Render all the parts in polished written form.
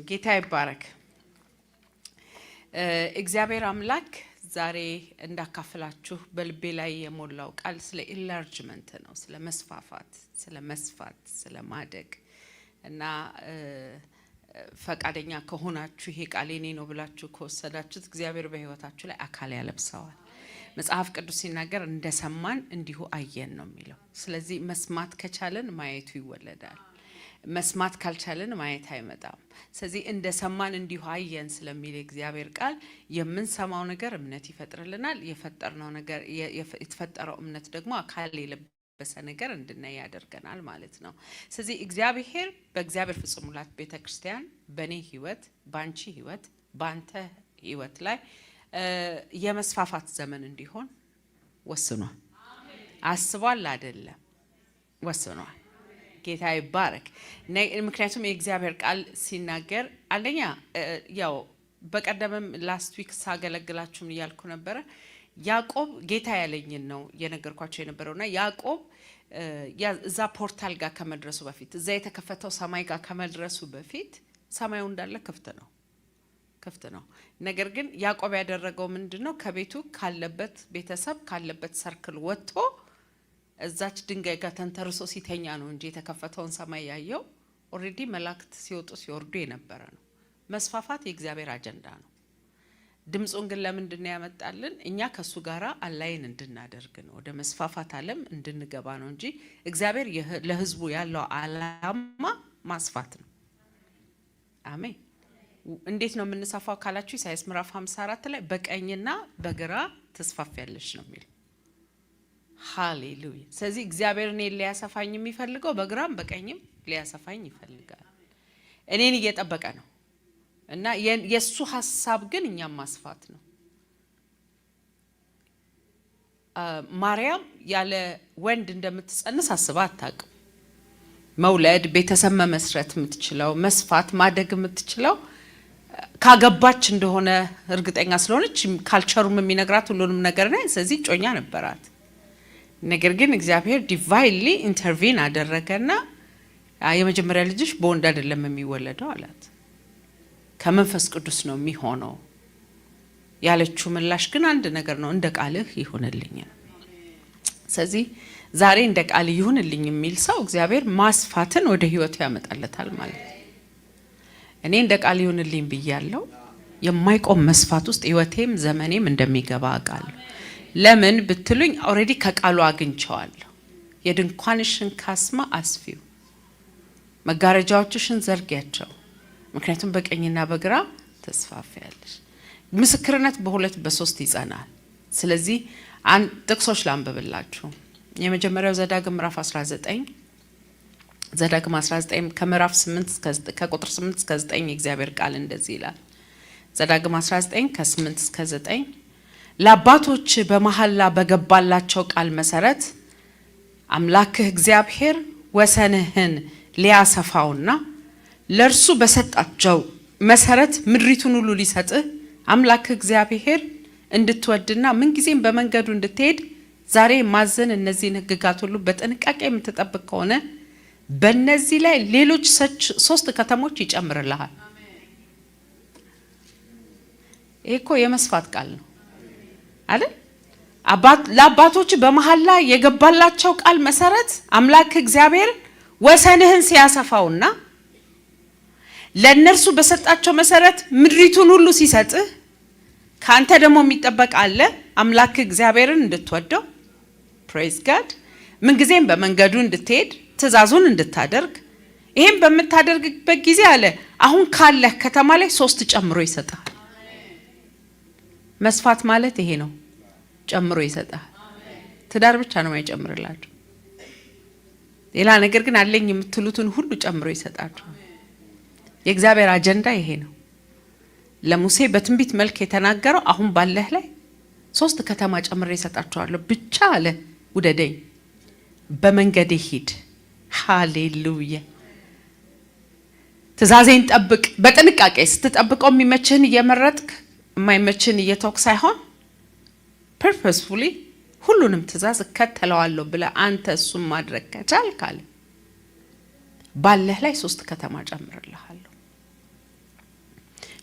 ጌታ ይባረክ። እግዚአብሔር አምላክ ዛሬ እንዳካፈላችሁ በልቤ ላይ የሞላው ቃል ስለ ኢንላርጅመንት ነው፣ ስለ መስፋፋት፣ ስለ መስፋት፣ ስለ ማደግ እና ፈቃደኛ ከሆናችሁ ይሄ ቃል የኔ ነው ብላችሁ ከወሰዳችሁት እግዚአብሔር በህይወታችሁ ላይ አካል ያለብሰዋል። መጽሐፍ ቅዱስ ሲናገር እንደሰማን እንዲሁ አየን ነው የሚለው። ስለዚህ መስማት ከቻለን ማየቱ ይወለዳል። መስማት ካልቻለን ማየት አይመጣም። ስለዚህ እንደሰማን እንዲሁ አየን ስለሚል እግዚአብሔር ቃል የምንሰማው ነገር እምነት ይፈጥርልናል። የፈጠርነው ነገር የተፈጠረው እምነት ደግሞ አካል የለበሰ ነገር እንድናይ ያደርገናል ማለት ነው። ስለዚህ እግዚአብሔር በእግዚአብሔር ፍጹም ሙላት ቤተክርስቲያን በኔ ህይወት፣ ባንቺ ህይወት፣ ባንተ ህይወት ላይ የመስፋፋት ዘመን እንዲሆን ወስኗል። አስቧል አይደለም፣ ወስኗል። ጌታ ይባረክ። ምክንያቱም የእግዚአብሔር ቃል ሲናገር አንደኛ ያው በቀደምም ላስት ዊክ ሳገለግላችሁም እያልኩ ነበረ። ያዕቆብ ጌታ ያለኝን ነው የነገርኳቸው የነበረውና ያዕቆብ እዛ ፖርታል ጋር ከመድረሱ በፊት እዛ የተከፈተው ሰማይ ጋር ከመድረሱ በፊት ሰማዩ እንዳለ ክፍት ነው። ነገር ግን ያዕቆብ ያደረገው ምንድነው? ከቤቱ ካለበት ቤተሰብ ካለበት ሰርክል ወጥቶ እዛች ድንጋይ ጋር ተንተርሶ ሲተኛ ነው እንጂ የተከፈተውን ሰማይ ያየው ኦሬዲ መላእክት ሲወጡ ሲወርዱ የነበረ ነው። መስፋፋት የእግዚአብሔር አጀንዳ ነው። ድምጹን ግን ለምንድነው ያመጣልን? እኛ ከሱ ጋራ አላይን እንድናደርግ ነው፣ ወደ መስፋፋት ዓለም እንድንገባ ነው እንጂ እግዚአብሔር ለህዝቡ ያለው ዓላማ ማስፋት ነው። አሜን። እንዴት ነው የምንሰፋው ካላችሁ ኢሳይያስ ምዕራፍ 54 ላይ በቀኝና በግራ ተስፋፋያለሽ ነው የሚል። ሃሌሉያ። ስለዚህ እግዚአብሔር እኔን ሊያሰፋኝ የሚፈልገው በግራም በቀኝም ሊያሰፋኝ ይፈልጋል። እኔን እየጠበቀ ነው እና የሱ ሐሳብ ግን እኛም ማስፋት ነው። ማርያም ያለ ወንድ እንደምትጸንስ አስባ አታውቅም። መውለድ፣ ቤተሰብ መመስረት የምትችለው መስፋት፣ ማደግ የምትችለው ካገባች እንደሆነ እርግጠኛ ስለሆነች ካልቸሩም የሚነግራት ሁሉንም ነገር ነው። ስለዚህ ጮኛ ነበራት። ነገር ግን እግዚአብሔር ዲቫይንሊ ኢንተርቪን አደረገና የመጀመሪያ ልጅሽ በወንድ አይደለም የሚወለደው አላት፣ ከመንፈስ ቅዱስ ነው የሚሆነው። ያለችው ምላሽ ግን አንድ ነገር ነው፣ እንደ ቃልህ ይሁንልኝ። ስለዚህ ዛሬ እንደ ቃል ይሁንልኝ የሚል ሰው እግዚአብሔር ማስፋትን ወደ ህይወቱ ያመጣለታል ማለት ነው። እኔ እንደ ቃል ይሁንልኝ ብያለሁ። የማይቆም መስፋት ውስጥ ህይወቴም ዘመኔም እንደሚገባ አውቃለሁ። ለምን ብትሉኝ ኦሬዲ ከቃሉ አግኝቻለሁ። የድንኳንሽን ካስማ አስፊው፣ መጋረጃዎችሽን ዘርጊያቸው፣ ምክንያቱም በቀኝና በግራ ተስፋፋያለሽ። ምስክርነት በሁለት በሶስት ይጸናል። ስለዚህ ጥቅሶች ላንብብላችሁ። የመጀመሪያው ዘዳግም ምዕራፍ 19 ዘዳግም 19 ከምዕራፍ 8 ከቁጥር 8 እስከ 9 የእግዚአብሔር ቃል እንደዚህ ይላል። ዘዳግም 19 ከ8 እስከ 9 ለአባቶች በመሐላ በገባላቸው ቃል መሰረት አምላክህ እግዚአብሔር ወሰንህን ሊያሰፋውና ለእርሱ በሰጣቸው መሰረት ምድሪቱን ሁሉ ሊሰጥህ አምላክህ እግዚአብሔር እንድትወድና ምንጊዜም በመንገዱ እንድትሄድ ዛሬ ማዘን እነዚህን ህግጋት ሁሉ በጥንቃቄ የምትጠብቅ ከሆነ በእነዚህ ላይ ሌሎች 3 ከተሞች ይጨምርልሃል። ይሄ እኮ የመስፋት ቃል ነው አይደል? ለአባቶች በመሐላ የገባላቸው ቃል መሰረት አምላክ እግዚአብሔር ወሰንህን ሲያሰፋውና ለነርሱ በሰጣቸው መሰረት ምድሪቱን ሁሉ ሲሰጥህ ካንተ ደግሞ የሚጠበቅ አለ። አምላክ እግዚአብሔርን እንድትወደው ፕሬዝ ጋድ፣ ምን ጊዜም በመንገዱ እንድትሄድ ትእዛዙን እንድታደርግ። ይሄን በምታደርግበት ጊዜ አለ አሁን ካለ ከተማ ላይ 3 ጨምሮ ይሰጣል። መስፋት ማለት ይሄ ነው፣ ጨምሮ ይሰጣል። ትዳር ብቻ ነው የማይጨምርላችሁ፣ ሌላ ነገር ግን አለኝ የምትሉትን ሁሉ ጨምሮ ይሰጣችሁ። የእግዚአብሔር አጀንዳ ይሄ ነው። ለሙሴ በትንቢት መልክ የተናገረው አሁን ባለህ ላይ 3 ከተማ ጨምሬ ይሰጣችኋለሁ፣ ብቻ አለ ውደደኝ፣ በመንገዴ ሂድ። ሃሌሉያ። ትእዛዜን ጠብቅ። በጥንቃቄ ስትጠብቀው የሚመችህን እየመረጥክ የማይመችህን እየተወክ ሳይሆን ፐርፐስፉሊ ሁሉንም ትእዛዝ እከተለዋለሁ ብለ አንተ እሱም ማድረግ ከቻልክ አለ ባለህ ላይ 3 ከተማ ጨምርልሃለሁ።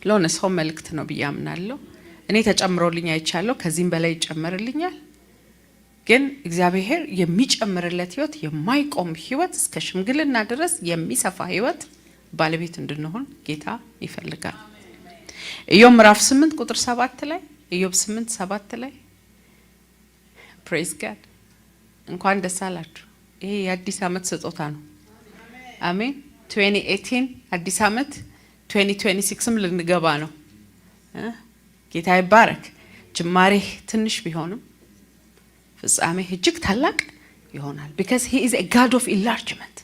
ለሆነ ሰው መልእክት ነው ብያምናለሁ። እኔ ተጨምሮልኝ አይቻለሁ፣ ከዚህም በላይ ይጨምርልኛል። ግን እግዚአብሔር የሚጨምርለት ህይወት የማይቆም ህይወት እስከ ሽምግልና ድረስ የሚሰፋ ህይወት ባለቤት እንድንሆን ጌታ ይፈልጋል። ኢዮብ ምዕራፍ 8 ቁጥር 7 ላይ ኢዮብ 8:7 ላይ ፕሬዝ ጋድ እንኳን ደስ አላችሁ። ይሄ የአዲስ ዓመት ስጦታ ነው። አሜን። 2018 አዲስ ዓመት 2026ም ልንገባ ነው። ጌታ ይባረክ። ጅማሬ ትንሽ ቢሆንም ፍጻሜ እጅግ ታላቅ ይሆናል። because he is a god of enlargement።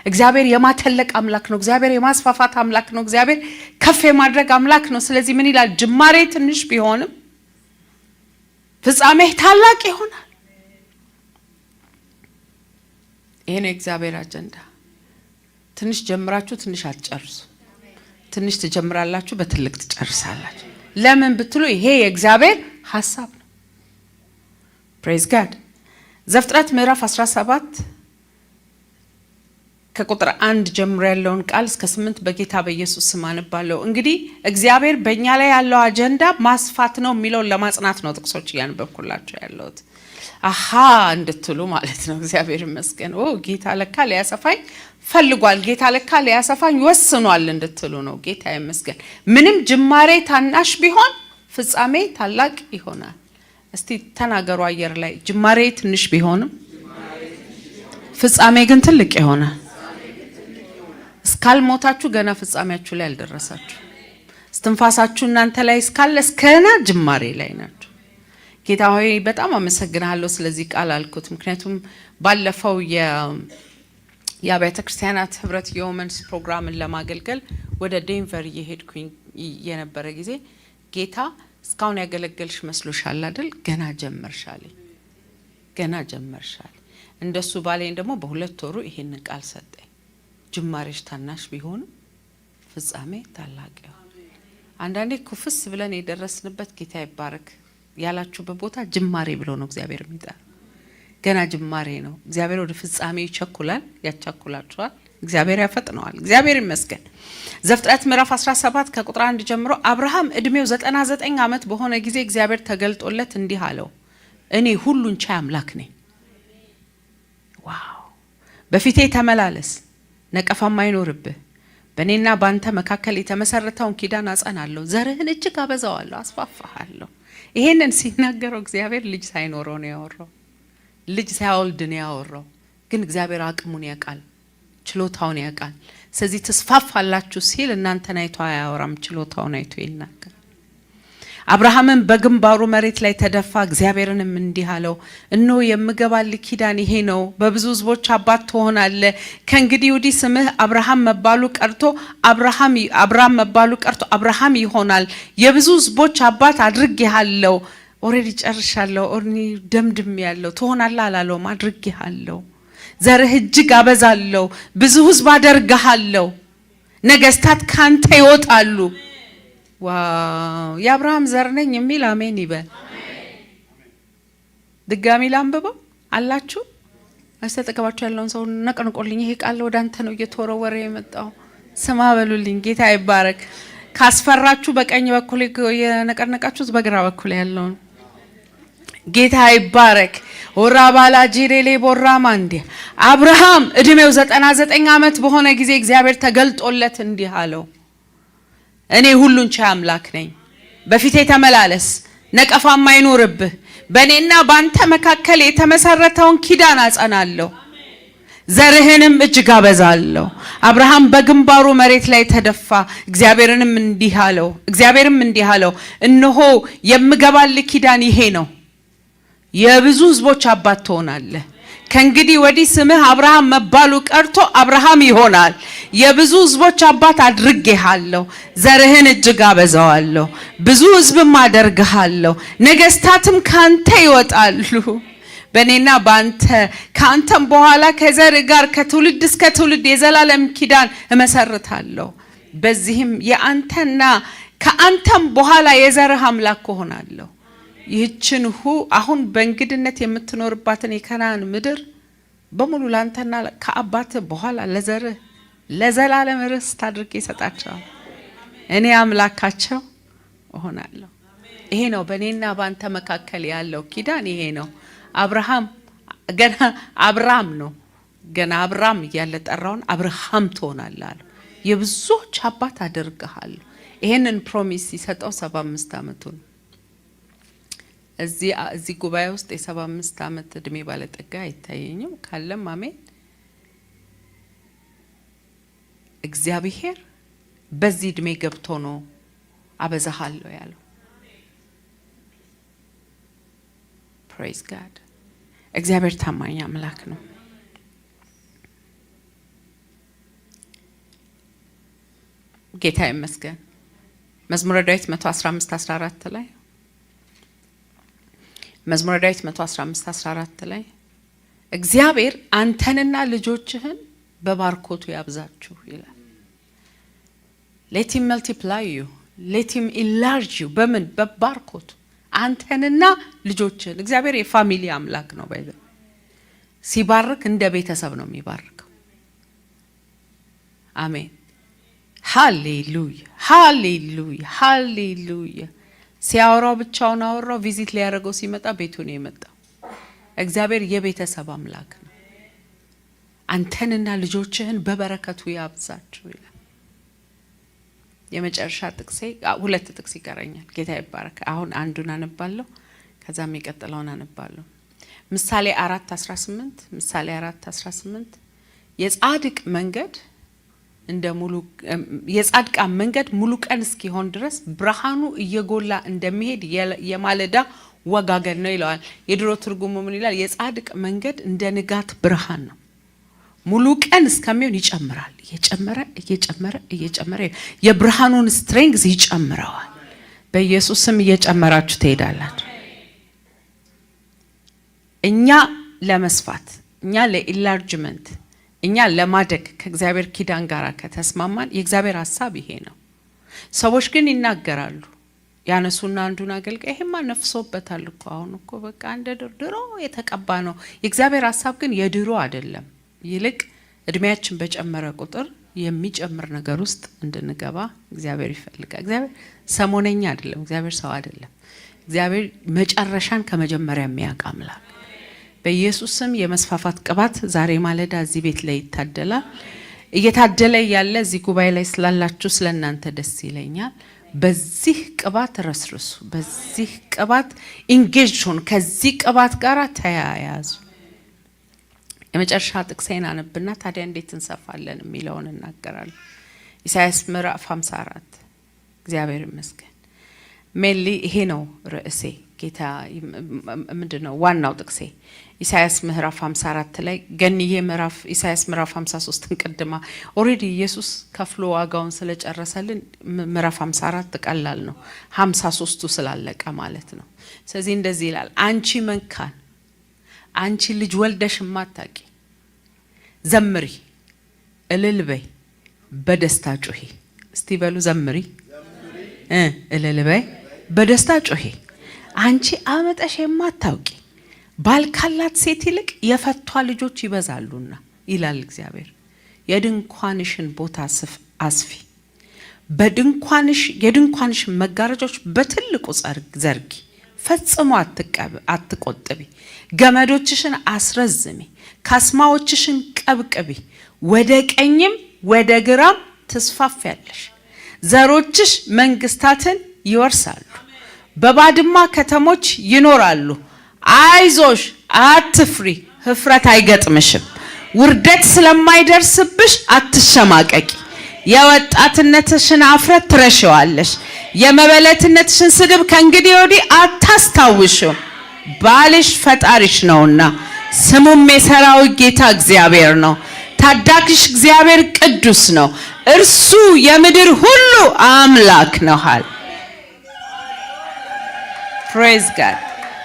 እግዚአብሔር የማተለቅ አምላክ ነው። እግዚአብሔር የማስፋፋት አምላክ ነው። እግዚአብሔር ከፍ የማድረግ አምላክ ነው። ስለዚህ ምን ይላል? ጅማሬ ትንሽ ቢሆንም ፍጻሜ ታላቅ ይሆናል። ይሄ ነው እግዚአብሔር አጀንዳ። ትንሽ ጀምራችሁ ትንሽ አትጨርሱ። ትንሽ ትጀምራላችሁ፣ በትልቅ ትጨርሳላችሁ። ለምን ብትሉ ይሄ የእግዚአብሔር ሐሳብ ነው። ፕሬዝ ጋድ። ዘፍጥረት ምዕራፍ 17 ከቁጥር 1 ጀምሮ ያለውን ቃል እስከ 8 በጌታ በኢየሱስ ስም አነባለሁ። እንግዲህ እግዚአብሔር በእኛ ላይ ያለው አጀንዳ ማስፋት ነው የሚለውን ለማጽናት ነው ጥቅሶች እያነበብኩላችሁ ያለሁት። አሃ እንድትሉ ማለት ነው። እግዚአብሔር ይመስገን። ጌታ ለካ ሊያሰፋኝ ፈልጓል፣ ጌታ ለካ ሊያሰፋኝ ወስኗል እንድትሉ ነው። ጌታ ይመስገን። ምንም ጅማሬ ታናሽ ቢሆን ፍጻሜ ታላቅ ይሆናል። እስቲ ተናገሩ አየር ላይ። ጅማሬ ትንሽ ቢሆንም ፍጻሜ ግን ትልቅ ይሆናል። እስካልሞታችሁ ገና ፍጻሜያችሁ ላይ አልደረሳችሁ። እስትንፋሳችሁ እናንተ ላይ እስካለ እስከና ጅማሬ ላይ ናችሁ። ጌታ ሆይ በጣም አመሰግናለሁ ስለዚህ ቃል አልኩት። ምክንያቱም ባለፈው የአብያተ ክርስቲያናት ህብረት የወመንስ ፕሮግራምን ለማገልገል ወደ ዴንቨር እየሄድኩኝ የነበረ ጊዜ ጌታ እስካሁን ያገለገልሽ መስሎሻል አይደል? ገና ጀመርሻል፣ ገና ጀመርሻል። እንደሱ ባለኝ ደግሞ በ2 ወሩ ይሄን ቃል ሰጠኝ። ጅማሬሽ ታናሽ ቢሆንም ፍጻሜ ታላቅ ይሆናል። አንዳንዴ ኩፍስ ብለን የደረስንበት ጌታ ይባረክ ያላችሁበት ቦታ ጅማሬ ብሎ ነው እግዚአብሔር የሚጠራ። ገና ጅማሬ ነው። እግዚአብሔር ወደ ፍጻሜ ይቸኩላል፣ ያቻኩላችኋል። እግዚአብሔር ያፈጥነዋል። እግዚአብሔር ይመስገን። ዘፍጥረት ምዕራፍ 17 ከቁጥር 1 ጀምሮ አብርሃም እድሜው 99 ዓመት በሆነ ጊዜ እግዚአብሔር ተገልጦለት እንዲህ አለው፣ እኔ ሁሉን ቻይ አምላክ ነኝ። ዋው! በፊቴ ተመላለስ፣ ነቀፋም አይኖርብህ። በእኔና ባንተ መካከል የተመሰረተውን ኪዳን አጸናለሁ፣ ዘርህን እጅግ አበዛዋለሁ፣ አስፋፋሃለሁ። ይሄንን ሲናገረው እግዚአብሔር ልጅ ሳይኖረው ነው ያወራው። ልጅ ሳይወልድ ነው ያወራው። ግን እግዚአብሔር አቅሙን ያውቃል፣ ችሎታውን ያውቃል። ስለዚህ ተስፋፋላችሁ ሲል እናንተን አይቶ አያወራም፣ ችሎታውን አይቶ ይናገራል። አብርሃምን በግንባሩ መሬት ላይ ተደፋ፣ እግዚአብሔርንም እንዲህ አለው፣ እነሆ የምገባልህ ኪዳን ይሄ ነው፣ በብዙ ሕዝቦች አባት ትሆናለህ። ከእንግዲህ ወዲህ ስምህ አብርሃም መባሉ ቀርቶ አብርሃም ይሆናል። የብዙ ሕዝቦች አባት አድርጌሃለሁ። ኦሬዲ ጨርሻለሁ፣ ደምድሜያለሁ። ትሆናለህ አላለውም፣ አድርጌሃለሁ። ዘርህ እጅግ አበዛለሁ፣ ብዙ ሕዝብ አደርግሃለሁ፣ ነገስታት ካንተ ይወጣሉ። ዋው! የአብርሃም ዘር ነኝ የሚል አሜን ይበል። ድጋሚ ላንብበው አላችሁ። አስተጠቀባችሁ ያለውን ሰው ነቅንቆልኝ፣ ይሄ ቃል ወደ አንተ ነው እየተወረወረ የመጣው። ስማ በሉልኝ። ጌታ ይባረክ። ካስፈራችሁ በቀኝ በኩል የነቀነቃችሁት በግራ በኩል ያለውን ጌታ ይባረክ። ወራባላ ጂሬሌ ቦራማ እንዴ አብርሃም እድሜው 99 ዓመት በሆነ ጊዜ እግዚአብሔር ተገልጦለት እንዲህ አለው፣ እኔ ሁሉን ቻይ አምላክ ነኝ። በፊቴ ተመላለስ፣ ነቀፋም አይኖርብህ። በእኔና ባንተ መካከል የተመሰረተውን ኪዳን አጸናለሁ፣ ዘርህንም እጅግ አበዛለሁ። አብርሃም በግንባሩ መሬት ላይ ተደፋ፣ እግዚአብሔርም እንዲህ አለው፣ እነሆ የምገባልህ ኪዳን ይሄ ነው፣ የብዙ ሕዝቦች አባት ትሆናለህ። ከእንግዲህ ወዲህ ስምህ አብርሃም መባሉ ቀርቶ አብርሃም ይሆናል። የብዙ ሕዝቦች አባት አድርጌሃለሁ፣ ዘርህን እጅግ አበዛዋለሁ፣ ብዙ ሕዝብም አደርግሃለሁ፣ ነገስታትም ካንተ ይወጣሉ። በእኔና ባንተ ካንተም በኋላ ከዘር ጋር ከትውልድ እስከ ትውልድ የዘላለም ኪዳን እመሰርታለሁ። በዚህም የአንተና ከአንተም በኋላ የዘርህ አምላክ ሆናለሁ። ይህችን አሁን በእንግድነት የምትኖርባትን የከናን ምድር በሙሉ ላንተና ከአባት በኋላ ለዘርህ ለዘላለም ርስት አድርጌ እሰጣቸዋለሁ። እኔ አምላካቸው እሆናለሁ። ይሄ ነው በእኔና ባንተ መካከል ያለው ኪዳን። ይሄ ነው አብርሃም ገና አብራም ነው ገና አብራም እያለ ጠራውን አብርሃም ትሆናለህ አለ። የብዙዎች አባት አደርግሃለሁ። ይሄንን ፕሮሚስ ሲሰጠው 75 ዓመቱ ነው። እዚህ ጉባኤ ውስጥ የ75 ዓመት እድሜ ባለጠጋ አይታየኝም። ካለም አሜን። እግዚአብሔር በዚህ እድሜ ገብቶ ነው አበዛሃለሁ ያለው። ፕሬዝ ጋድ። እግዚአብሔር ታማኝ አምላክ ነው። ጌታ ይመስገን። መዝሙረ ዳዊት 115:14 ላይ መዝሙረ ዳዊት 115:14 ላይ እግዚአብሔር አንተንና ልጆችህን በባርኮቱ ያብዛችሁ ይላል። let him multiply you, let him enlarge you። በምን? በባርኮቱ አንተንና ልጆችህን። እግዚአብሔር የፋሚሊ አምላክ ነው። ባይዘ ሲባርክ እንደ ቤተሰብ ነው የሚባርከው። አሜን። ሃሌሉያ ሃሌሉያ ሃሌሉያ። ሲያወራው ብቻውን አወራው። ቪዚት ሊያደርገው ሲመጣ ቤቱ ነው የመጣው። እግዚአብሔር የቤተሰብ አምላክ ነው። አንተንና ልጆችህን በበረከቱ ያብዛችሁ ይላል። የመጨረሻ ጥቅሴ 2 ጥቅስ ይቀረኛል። ጌታ ይባረክ። አሁን አንዱን አነባለሁ፣ ከዛ የሚቀጥለውን አነባለሁ። ምሳሌ 4:18 ምሳሌ 4:18 የጻድቅ መንገድ የጻድቃን መንገድ ሙሉ ቀን እስኪሆን ድረስ ብርሃኑ እየጎላ እንደሚሄድ የማለዳ ወጋገን ነው ይላል። የድሮ ትርጉሙ ምን ይላል? የጻድቅ መንገድ እንደ ንጋት ብርሃን ነው፣ ሙሉ ቀን እስከሚሆን ይጨምራል። እየጨመረ የብርሃኑን ስትሬንግዝ ይጨምረዋል። በኢየሱስ ስም እየጨመራችሁ ትሄዳላችሁ። እኛ ለመስፋት፣ እኛ ለኢንላርጅመንት፣ እኛ ለማደግ ከእግዚአብሔር ኪዳን ጋር ከተስማማን የእግዚአብሔር ሐሳብ ይሄ ነው። ሰዎች ግን ይናገራሉ። ያነሱና አንዱን አገልጋይ ይሄማ ነፍሶበታል እኮ አሁን እኮ በቃ እንደ ድሮ የተቀባ ነው። የእግዚአብሔር ሐሳብ ግን የድሮ አይደለም። ይልቅ እድሜያችን በጨመረ ቁጥር የሚጨምር ነገር ውስጥ እንድንገባ እግዚአብሔር ይፈልጋል። እግዚአብሔር ሰሞነኛ አይደለም። እግዚአብሔር ሰው አይደለም። እግዚአብሔር መጨረሻን ከመጀመሪያ የሚያውቅ አምላክ። በኢየሱስ ስም የመስፋፋት ቅባት ዛሬ ማለዳ እዚህ ቤት ላይ ይታደላል። እየታደለ ያለ እዚህ ጉባኤ ላይ ስላላችሁ ስለናንተ ደስ ይለኛል። በዚህ ቅባት ረስርሱ። በዚህ ቅባት ኢንጌጅ ሁኑ። ከዚህ ቅባት ጋር ተያያዙ። የመጨረሻ ጥቅሴን አነብና ታዲያ እንዴት እንሰፋለን የሚለውን እናገራለሁ። ኢሳይያስ ምዕራፍ 54 እግዚአብሔር ይመስገን። ሜሊ ይሄ ነው ርዕሴ። ጌታ ምንድነው ዋናው ጥቅሴ? ኢሳይያስ ምዕራፍ 54 ላይ ገንዬ ኢሳይያስ ምዕራፍ 53ን ቀድማ ኦሬዲ ኢየሱስ ከፍሎ ዋጋውን ስለጨረሰልን ምዕራፍ 54 ቀላል ነው፣ 53ቱ ስላለቀ ማለት ነው። ስለዚህ እንደዚህ ይላል፣ አንቺ መንካን፣ አንቺ ልጅ ወልደሽ ማታቂ ዘምሪ፣ እልል በይ፣ በደስታ ጩሂ። እስቲ በሉ ዘምሪ፣ እልል በይ፣ በደስታ ጩሂ። አንቺ አመጠሽ የማታውቂ ባልካላት ሴት ይልቅ የፈቷ ልጆች ይበዛሉና ይላል እግዚአብሔር። የድንኳንሽን ቦታ አስፊ፣ የድንኳንሽ መጋረጆች በትልቁ ዘርጊ፣ ፈጽሞ አትቆጥቢ። ገመዶችሽን አስረዝሚ፣ ካስማዎችሽን ቀብቅቢ። ወደ ቀኝም ወደ ግራም ትስፋፊያለሽ። ዘሮችሽ መንግስታትን ይወርሳሉ፣ በባድማ ከተሞች ይኖራሉ። አይዞሽ አትፍሪ፣ ህፍረት አይገጥምሽም። ውርደት ስለማይደርስብሽ አትሸማቀቂ። የወጣትነትሽን አፍረት ትረሺዋለሽ፣ የመበለትነትሽን ስድብ ከእንግዲህ ወዲህ አታስታውሽም። ባልሽ ፈጣሪሽ ነውና ስሙም የሰራዊት ጌታ እግዚአብሔር ነው። ታዳጊሽ እግዚአብሔር ቅዱስ ነው፣ እርሱ የምድር ሁሉ አምላክ ነዋል። ፕሬዝ ጋድ።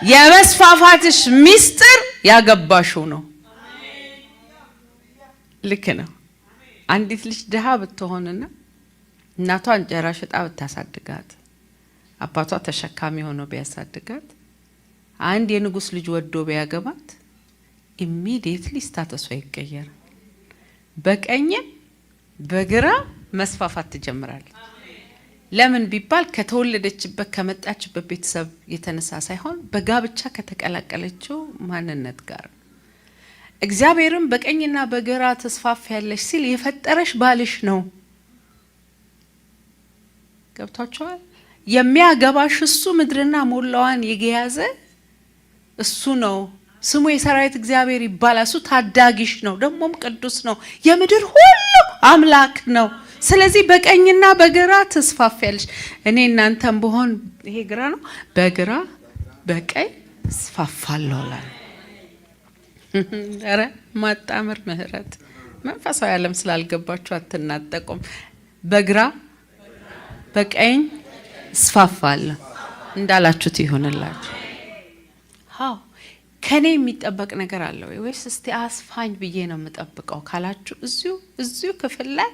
የመስፋፋትሽ ሚስጥር ያገባሽው ነው። ልክ ነው። አንዲት ልጅ ድሃ ብትሆንና እናቷ እንጀራ ሽጣ ብታሳድጋት፣ አባቷ ተሸካሚ ሆኖ ቢያሳድጋት አንድ የንጉስ ልጅ ወዶ ቢያገባት ኢሚዲየትሊ ስታተሷ ይቀየራል። በቀኝ በግራ መስፋፋት ትጀምራለች። ለምን ቢባል ከተወለደችበት ከመጣችበት ቤተሰብ የተነሳ ሳይሆን በጋብቻ ከተቀላቀለችው ማንነት ጋር። እግዚአብሔርም በቀኝና በግራ ተስፋፋያለሽ ሲል የፈጠረሽ ባልሽ ነው። ገብቷችኋል? የሚያገባሽ እሱ ምድርና ሞላዋን የያዘ እሱ ነው። ስሙ የሰራዊት እግዚአብሔር ይባላል። እሱ ታዳጊሽ ነው፣ ደግሞም ቅዱስ ነው፣ የምድር ሁሉ አምላክ ነው። ስለዚህ በቀኝና በግራ ተስፋፋያለሽ። እኔ እናንተም በሆን ይሄ ግራ ነው፣ በግራ በቀኝ ተስፋፋለሁ አለ። አረ ማጣመር ምህረት መንፈሳዊ ዓለም ስላልገባችሁ አትናጠቁም። በግራ በቀኝ ተስፋፋለሁ እንዳላችሁት ይሆንላችሁ። ሃው ከኔ የሚጠበቅ ነገር አለ ወይስ እስቲ አስፋኝ ብዬ ነው የምጠብቀው ካላችሁ እዚሁ ክፍል ላይ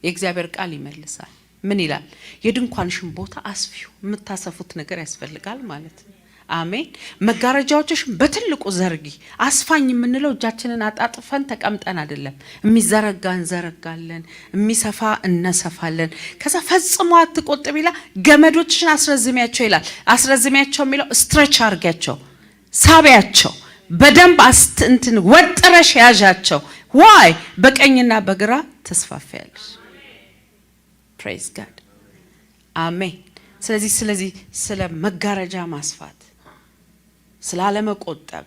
የእግዚአብሔር ቃል ይመልሳል። ምን ይላል? የድንኳንሽን ቦታ አስፊው። የምታሰፉት ነገር ያስፈልጋል ማለት ነው። አሜን። መጋረጃዎችሽን በትልቁ ዘርጊ። አስፋኝ የምንለው እጃችንን አጣጥፈን ተቀምጠን አይደለም። የሚዘረጋ እንዘረጋለን፣ የሚሰፋ እነሰፋለን። ከዛ ፈጽሞ አትቆጥብ ይላል። ገመዶችሽን አስረዝሚያቸው ይላል። አስረዝሚያቸው የሚለው ስትሬች አርጋቸው፣ ሳቢያቸው፣ በደንብ እንትን ወጥረሽ ያዣቸው። ዋይ በቀኝና በግራ ተስፋፋያለሽ። ፕሬዝ ጋድ አሜን። ስለዚህ ስለ መጋረጃ ማስፋት፣ ስለ አለመቆጠብ፣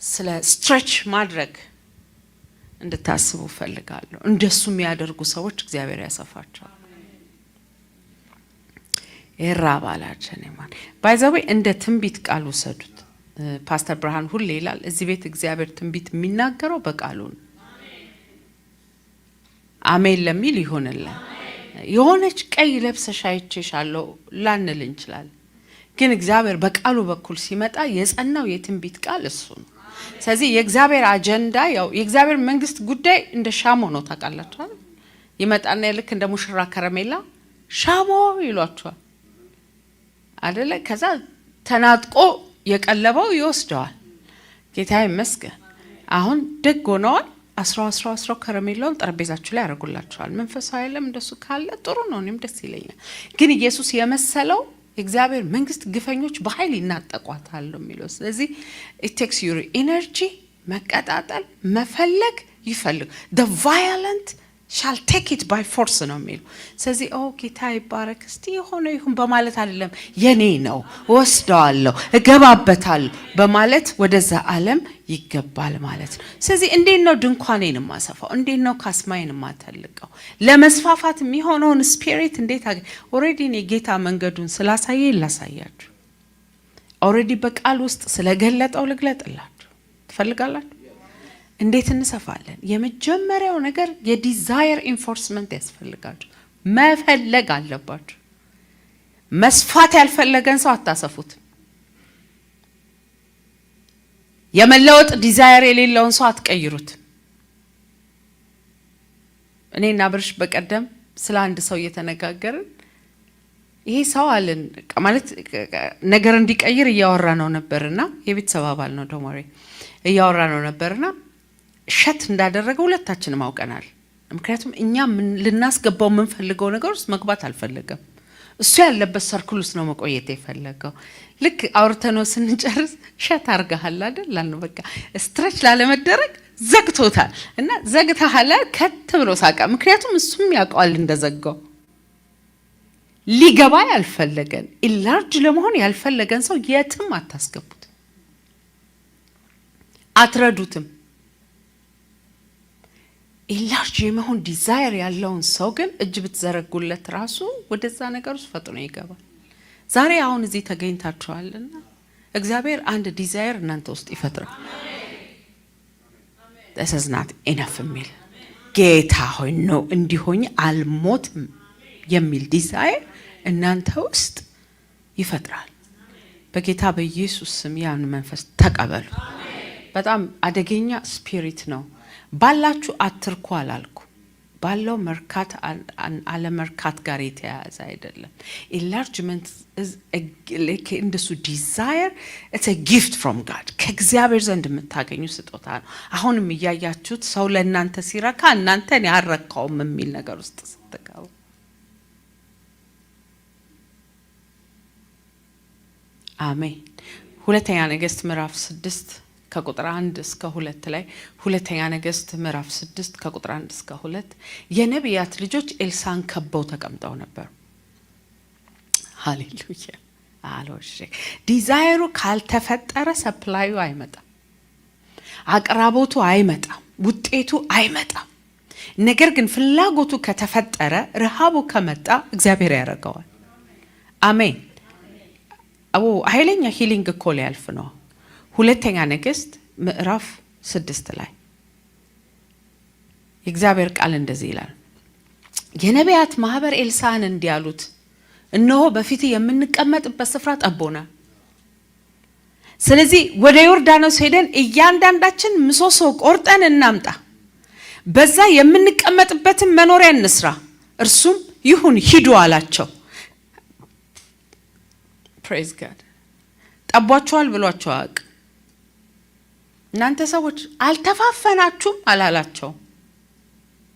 ስለ ስትሬች ማድረግ እንድታስቡ ፈልጋለሁ። እንደሱ የሚያደርጉ ሰዎች እግዚአብሔር ያሰፋቸዋል። ይራባላችሁ ነማን ባይዘው እንደ ትንቢት ቃል ወሰዱት። ፓስተር ብርሃን ሁሌ ይላል እዚህ ቤት እግዚአብሔር ትንቢት የሚናገረው በቃሉ ነው። አሜን ለሚል ይሆንልህ። የሆነች ቀይ ለብሰሽ አይቼሻለሁ ላንል እንችላለን፣ ግን እግዚአብሔር በቃሉ በኩል ሲመጣ የጸናው የትንቢት ቃል እሱ ነው። ስለዚህ የእግዚአብሔር አጀንዳ ያው የእግዚአብሔር መንግስት ጉዳይ እንደ ሻሞ ነው። ታውቃላችሁ አይደል? ይመጣና ልክ እንደ ሙሽራ ከረሜላ ሻሞ ይሏቸዋል አይደለ? ከዛ ተናጥቆ የቀለበው ይወስደዋል። ጌታ ይመስገን። አሁን ደግ ሆነዋል። አስራ ከረሜላውን ጠረጴዛችሁ ላይ ያደርጉላችኋል። መንፈሳዊ ዓለም እንደሱ ካለ ጥሩ ነው፣ እኔም ደስ ይለኛል። ግን ኢየሱስ የመሰለው እግዚአብሔር መንግስት ግፈኞች በኃይል ይናጠቋታል ነው የሚለው። ስለዚህ it takes your energy መቀጣጠል መፈለግ ይፈልግ the violent shall take it by force ነው የሚለው። ስለዚህ ጌታ ይባረክ እስቲ የሆነ ይሁን በማለት አይደለም፣ የኔ ነው ወስደዋለሁ እገባበታለሁ በማለት ወደዛ ዓለም ይገባል ማለት ነው። ስለዚህ እንዴት ነው ድንኳኔን ማሰፋው? እንዴት ነው ካስማዬን ማተልቀው? ለመስፋፋት የሚሆነውን ስፒሪት እንዴት ኦሬዲ ነው ጌታ መንገዱን ስላሳየ ላሳያችሁ። ኦሬዲ በቃል ውስጥ ስለገለጠው ልግለጥላችሁ ትፈልጋላችሁ? እንዴት እንሰፋለን? የመጀመሪያው ነገር የዲዛየር ኢንፎርስመንት ያስፈልጋችሁ። መፈለግ አለባችሁ። መስፋት ያልፈለገን ሰው አታሰፉት። የመለወጥ ዲዛየር የሌለውን ሰው አትቀይሩት። እኔና ብርሽ በቀደም ስለ አንድ ሰው እየተነጋገርን ይሄ ሰው አለን ማለት ነገር እንዲቀይር እያወራ ነው ነበርና የቤተሰብ አባል ነው ዶሞሬ እያወራ ነው ነበርና ሸት እንዳደረገው ሁለታችንም አውቀናል። ምክንያቱም እኛ ልናስገባው ምን ፈልገው ነገር ውስጥ መግባት አልፈለገም። እሱ ያለበት ሰርክል ውስጥ ነው መቆየት የፈለገው። ልክ አውርተነው ስንጨርስ ሸት አርጋሃል አይደል ላልነው በቃ ስትሬች ላለመደረግ ዘግቶታል እና ዘግታሃል ከት ብሎ ሳቀ። ምክንያቱም እሱም ያውቀዋል እንደዘጋው። ሊገባ ያልፈለገን ኢላርጅ ለመሆን ያልፈለገን ሰው የትም አታስገቡት፣ አትረዱትም። ኢላርጅ የመሆን ዲዛየር ያለውን ሰው ግን እጅ ብትዘረጉለት ራሱ ወደዛ ነገር ውስጥ ፈጥኖ ይገባል። ዛሬ አሁን እዚህ ተገኝታችኋልና እግዚአብሔር አንድ ዲዛየር እናንተ ውስጥ ይፈጥራል። this is not enough የሚል ጌታ ሆይ ነው እንዲሆኝ አልሞትም የሚል ዲዛየር እናንተ ውስጥ ይፈጥራል። በጌታ በኢየሱስ ስም ያን መንፈስ ተቀበሉ። በጣም አደገኛ ስፒሪት ነው። ባላችሁ አትርኩ አላልኩ፣ ባለው መርካት አለመርካት ጋር የተያያዘ አይደለም። ኢንላርጅመንት like እንደሱ ዲዛየር it's a gift from God ከእግዚአብሔር ዘንድ የምታገኙ ስጦታ ነው። አሁንም እያያችሁት ሰው ለእናንተ ሲረካ እናንተን ያረካውም የሚል ነገር ውስጥ ስትገቡ አሜን። ሁለተኛ ነገሥት ምዕራፍ 6 ከቁጥር 1 እስከ 2 ላይ ሁለተኛ ነገሥት ምዕራፍ 6 ከቁጥር 1 እስከ 2 የነቢያት ልጆች ኤልሳን ከበው ተቀምጠው ነበር። ሃሌሉያ አሎሽ ዲዛይሩ ካልተፈጠረ ሰፕላዩ አይመጣም፣ አቅራቦቱ አይመጣም፣ ውጤቱ አይመጣም። ነገር ግን ፍላጎቱ ከተፈጠረ ረሃቡ ከመጣ እግዚአብሔር ያደርገዋል። አሜን። ኃይለኛ ሂሊንግ እኮ ሊያልፍ ነው። ሁለተኛ ነገሥት ምዕራፍ 6 ላይ የእግዚአብሔር ቃል እንደዚህ ይላል። የነቢያት ማህበር ኤልሳዕን እንዲህ አሉት፣ እነሆ በፊት የምንቀመጥበት ስፍራ ጠቦናል። ስለዚህ ወደ ዮርዳኖስ ሄደን እያንዳንዳችን ምሰሶ ቆርጠን እናምጣ፣ በዛ የምንቀመጥበትን መኖሪያ እንስራ። እርሱም ይሁን ሂዱ አላቸው። ፕሬዝ ጋድ። ጠቧቸዋል ብሏቸው አቅ እናንተ ሰዎች አልተፋፈናችሁም አላላቸው።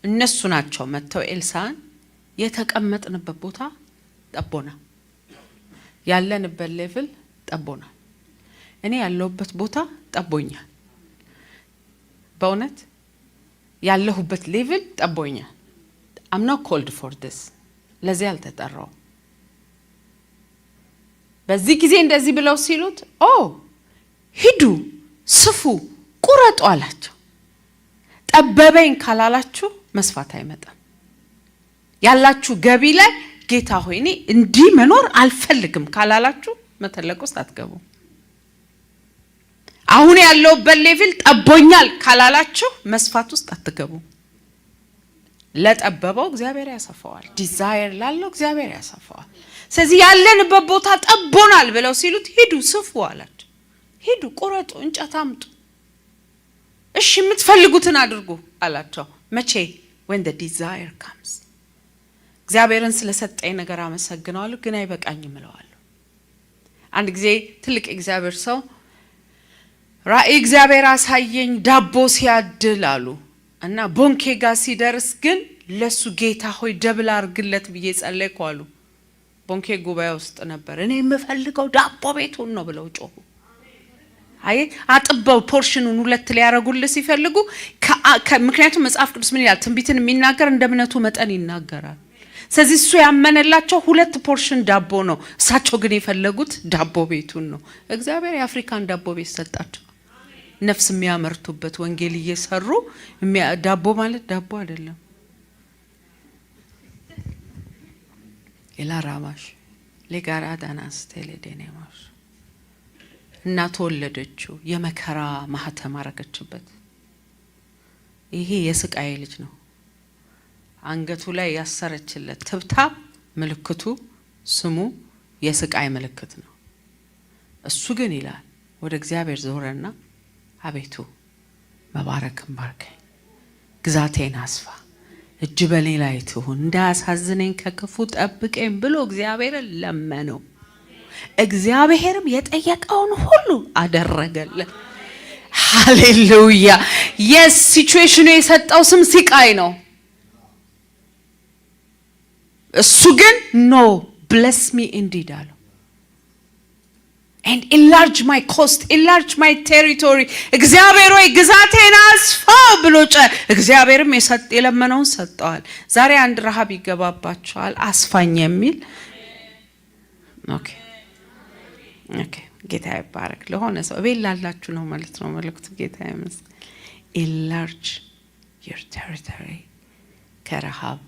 እነሱ ናቸው መተው ኤልሳዕን የተቀመጥንበት ቦታ ጠቦና፣ ያለንበት ሌቭል ጠቦና፣ እኔ ያለሁበት ቦታ ጠቦኛል። በእውነት ያለሁበት ሌቭል ጠቦኛል። I'm not called for this። ለዚህ አልተጠራው። በዚህ ጊዜ እንደዚህ ብለው ሲሉት ሂዱ ስፉ ቁረጡ አላቸው። ጠበበኝ ካላላችሁ መስፋት አይመጣም። ያላችሁ ገቢ ላይ ጌታ ሆይ እኔ እንዲህ መኖር አልፈልግም ካላላችሁ መተለቅ ውስጥ አትገቡ። አሁን ያለውበት ሌቭል ጠቦኛል ካላላችሁ መስፋት ውስጥ አትገቡ። ለጠበበው እግዚአብሔር ያሰፋዋል። ዲዛየር ላለው እግዚአብሔር ያሰፋዋል። ስለዚህ ያለንበት ቦታ ጠቦናል ብለው ሲሉት ሂዱ ስፉ አላቸው። ሂዱ ቁረጡ፣ እንጨት አምጡ፣ እሺ የምትፈልጉትን አድርጉ አላቸው። መቼ? when the desire comes። እግዚአብሔርን ስለሰጠኝ ነገር አመሰግናለሁ፣ ግን አይበቃኝም እለዋለሁ። አንድ ጊዜ ትልቅ እግዚአብሔር ሰው ራእይ እግዚአብሔር አሳየኝ ዳቦ ሲያድል አሉ እና ቦንኬ ጋር ሲደርስ ግን ለሱ ጌታ ሆይ ደብል አርግለት ብዬ ጸለይኩ አሉ። ቦንኬ ጉባኤ ውስጥ ነበር። እኔ የምፈልገው ዳቦ ቤቱን ነው ብለው ጮሁ። አይ አጥበው ፖርሽኑን ሁለት ሊያረጉልህ ሲፈልጉ ምክንያቱም መጽሐፍ ቅዱስ ምን ይላል? ትንቢትን የሚናገር እንደ እምነቱ መጠን ይናገራል። ስለዚህ እሱ ያመነላቸው 2 ፖርሽን ዳቦ ነው። እሳቸው ግን የፈለጉት ዳቦ ቤቱን ነው። እግዚአብሔር የአፍሪካን ዳቦ ቤት ሰጣቸው። ነፍስ የሚያመርቱበት ወንጌል እየሰሩ ዳቦ ማለት ዳቦ አይደለም። ኢላራማሽ ለጋራዳናስ ቴሌዴኔማሽ እና ተወለደችው የመከራ ማህተም አረገችበት። ይሄ የስቃይ ልጅ ነው። አንገቱ ላይ ያሰረችለት ትብታብ ምልክቱ ስሙ የስቃይ ምልክት ነው። እሱ ግን ይላል ወደ እግዚአብሔር ዞረና አቤቱ መባረክን ባርከኝ፣ ግዛቴን አስፋ፣ እጅ በኔ ላይ ትሁን፣ እንዳያሳዝነኝ ከክፉ ጠብቀኝ ብሎ እግዚአብሔርን ለመነው። እግዚአብሔርም የጠየቀውን ሁሉ አደረገለት። ሃሌሉያ። ሲቹዌሽኑ የሰጠው ስም ስቃይ ነው። እሱ ግን ኖ bless me indeed አለው። and enlarge my coast, enlarge my territory። እግዚአብሔር ሆይ ግዛቴን አስፋው ብሎ እግዚአብሔርም የለመነውን ሰጠዋል። ዛሬ አንድ ረሃብ ይገባባቸዋል አስፋኝ የሚል ኦኬ ጌታ ይባረክ። ለሆነ ሰው ቤላላችሁ ነው ማለት ነው መልእክቱ። ጌታ ይመስገን። enlarge your territory። ከረሃብ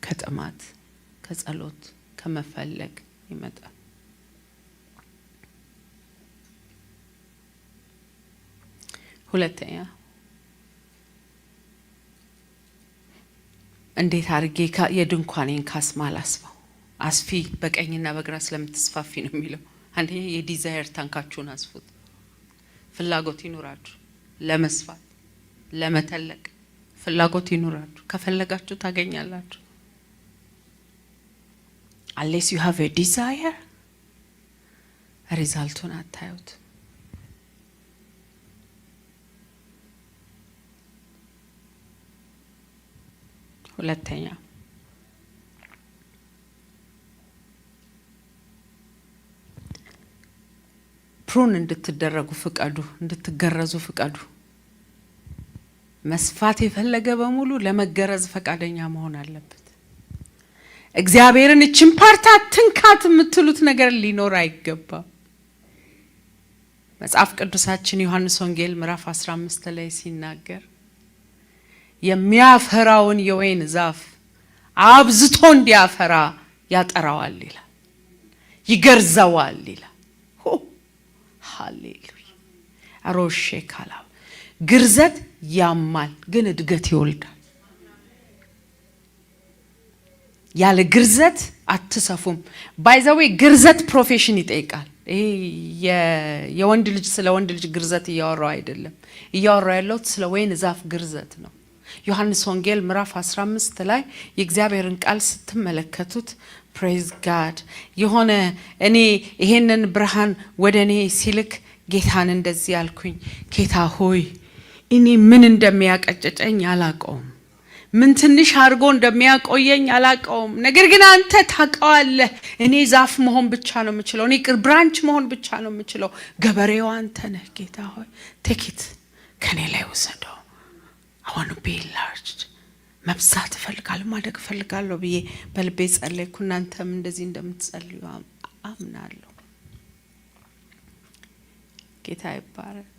ከጥማት ከጸሎት ከመፈለግ ይመጣል። ሁለተኛ እንዴት አርጌ የድንኳኔን ካስማ ላስፋው? አስፊ በቀኝና በግራ ስለምትስፋፊ ነው የሚለው። አንደኛ የዲዛየር ታንካችሁን አስፉት። ፍላጎት ይኖራችሁ ለመስፋት ለመተለቅ ፍላጎት ይኑራችሁ። ከፈለጋችሁ ታገኛላችሁ። unless you have a desire ሪዛልቱን አታዩት። ሁለተኛ ፕሩን እንድትደረጉ ፍቀዱ፣ እንድትገረዙ ፍቀዱ። መስፋት የፈለገ በሙሉ ለመገረዝ ፈቃደኛ መሆን አለበት። እግዚአብሔርን እቺን ፓርት አትንካት የምትሉት ነገር ሊኖር አይገባም። መጽሐፍ ቅዱሳችን ዮሐንስ ወንጌል ምዕራፍ 15 ላይ ሲናገር የሚያፈራውን የወይን ዛፍ አብዝቶ እንዲያፈራ ያጠራዋል ይላል፣ ይገርዘዋል ይላል። ሃሌሉያ አሮሼ ካላ ግርዘት ያማል፣ ግን እድገት ይወልዳል። ያለ ግርዘት አትሰፉም። ባይዘዌ ግርዘት ፕሮፌሽን ይጠይቃል። ይሄ የወንድ ልጅ ስለ ወንድ ልጅ ግርዘት እያወራው አይደለም፣ እያወራው ያለው ስለ ወይን ዛፍ ግርዘት ነው። ዮሐንስ ወንጌል ምዕራፍ 15 ላይ የእግዚአብሔርን ቃል ስትመለከቱት ፕሬዝ ጋድ የሆነ እኔ ይሄንን ብርሃን ወደኔ ሲልክ ጌታን እንደዚህ ያልኩኝ፣ ጌታ ሆይ እኔ ምን እንደሚያቀጨጨኝ አላቀውም፣ ምን ትንሽ አድርጎ እንደሚያቆየኝ አላቀውም። ነገር ግን አንተ ታውቀዋለህ። እኔ ዛፍ መሆን ብቻ ነው የምችለው፣ እኔ ብራንች መሆን ብቻ ነው የምችለው። ገበሬው አንተ ነህ። ጌታ ሆይ ቴኪት ከኔ ላይ ወሰደው። I want to be enlarged. መብዛት እፈልጋለሁ፣ ማደግ እፈልጋለሁ ብዬ በልቤ ጸለይኩ። እናንተም እንደዚህ እንደምትጸልዩ አምናለሁ። ጌታ ይባረክ።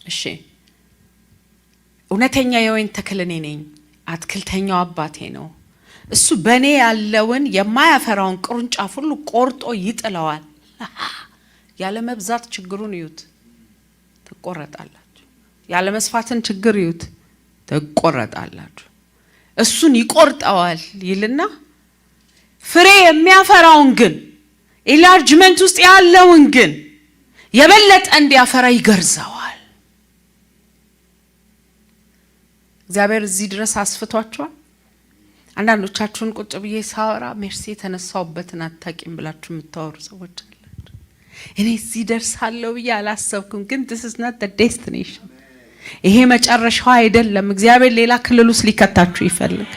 እሺ እውነተኛ የወይን ተክል እኔ ነኝ፣ አትክልተኛው አባቴ ነው። እሱ በኔ ያለውን የማያፈራውን ቅርንጫፍ ሁሉ ቆርጦ ይጥለዋል። ያለ መብዛት ችግሩን ይዩት፣ ትቆረጣላችሁ። ያለ መስፋትን ችግር ይዩት፣ ትቆረጣላችሁ። እሱን ይቆርጠዋል ይልና ፍሬ የሚያፈራውን ግን ኢላርጅመንት ውስጥ ያለውን ግን የበለጠ እንዲያፈራ ይገርዘዋል። እግዚአብሔር እዚህ ድረስ አስፍቷቸዋል። አንዳንዶቻችሁን ቁጭ ብዬ ሳወራ ሜርሲ የተነሳውበትን አታቂም ብላችሁ የምታወሩ ሰዎች አላችሁ። እኔ እዚህ ደርሳለሁ ብዬ አላሰብኩም፣ ግን this is not the destination። ይሄ መጨረሻው አይደለም። እግዚአብሔር ሌላ ክልል ውስጥ ሊከታችሁ ይፈልግ።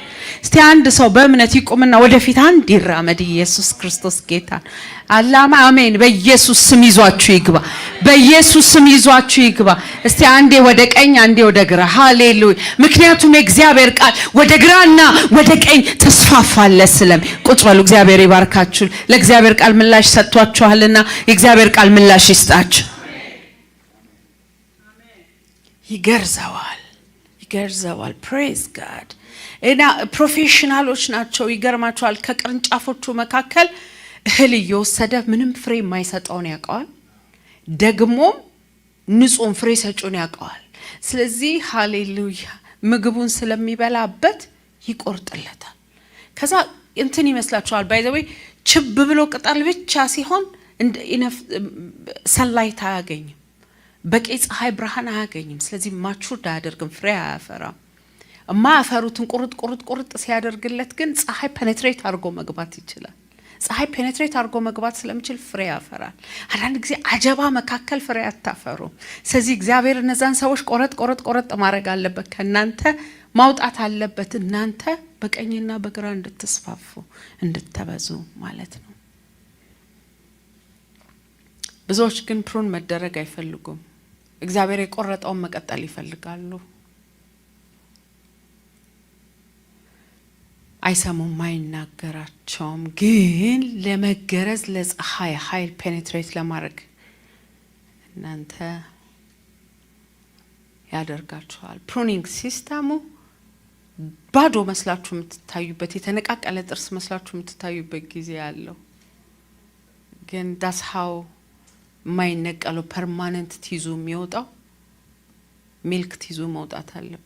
እስቲ አንድ ሰው በእምነት ይቆምና ወደፊት አንድ ይራመድ። ኢየሱስ ክርስቶስ ጌታ አላማ አሜን። በኢየሱስ ስም ይዟችሁ ይግባ፣ በኢየሱስ ስም ይዟችሁ ይግባ። እስቲ አንዴ ወደ ቀኝ አንዴ ወደ ግራ። ሃሌሉያ። ምክንያቱም የእግዚአብሔር ቃል ወደ ግራና ወደ ቀኝ ተስፋፋለ ስለም። ቁጭ በሉ። እግዚአብሔር ይባርካችሁ። ለእግዚአብሔር ቃል ምላሽ ሰጥቷችኋልና የእግዚአብሔር ቃል ምላሽ ይስጣችሁ። ይገርዘዋል፣ ይገርዘዋል። ፕሬዝ ጋድ። እና ፕሮፌሽናሎች ናቸው። ይገርማቸዋል። ከቅርንጫፎቹ መካከል እህል እየወሰደ ምንም ፍሬ የማይሰጠውን ያውቀዋል፣ ደግሞ ንጹህ ፍሬ ሰጪውን ያውቀዋል። ስለዚህ ሃሌሉያ ምግቡን ስለሚበላበት ይቆርጥለታል። ከዛ እንትን ይመስላችኋል ባይ ዘ ወይ ችብ ብሎ ቅጠል ብቻ ሲሆን ሰንላይት አያገኝም፣ በቂ ፀሐይ ብርሃን አያገኝም። ስለዚህ ማቹርድ አያደርግም፣ ፍሬ አያፈራም። ማያፈሩትን ቁርጥ ሲያደርግለት ግን ፀሐይ ፔኔትሬት አድርጎ መግባት ይችላል። ፀሐይ ፔኔትሬት አድርጎ መግባት ስለሚችል ፍሬ ያፈራል። አንዳንድ ጊዜ አጀባ መካከል ፍሬ አታፈሩ። ስለዚህ እግዚአብሔር እነዛን ሰዎች ቆረጥ ማድረግ አለበት፣ ከናንተ ማውጣት አለበት። እናንተ በቀኝና በግራ እንድትስፋፉ እንድትበዙ ማለት ነው። ብዙዎች ግን ፕሩን መደረግ አይፈልጉም። እግዚአብሔር የቆረጠውን መቀጠል ይፈልጋሉ። አይሰሙም፣ አይናገራቸውም። ግን ለመገረዝ ለፀሐይ ኃይል ፔኔትሬት ለማድረግ እናንተ ያደርጋችኋል። ፕሩኒንግ ሲስተሙ ባዶ መስላችሁ የምትታዩበት፣ የተነቃቀለ ጥርስ መስላችሁ የምትታዩበት ጊዜ ያለው ግን ዳስ ሃው ማይነቀለው ፐርማነንት ቲዙ የሚወጣው ሚልክ ቲዙ መውጣት አለበት።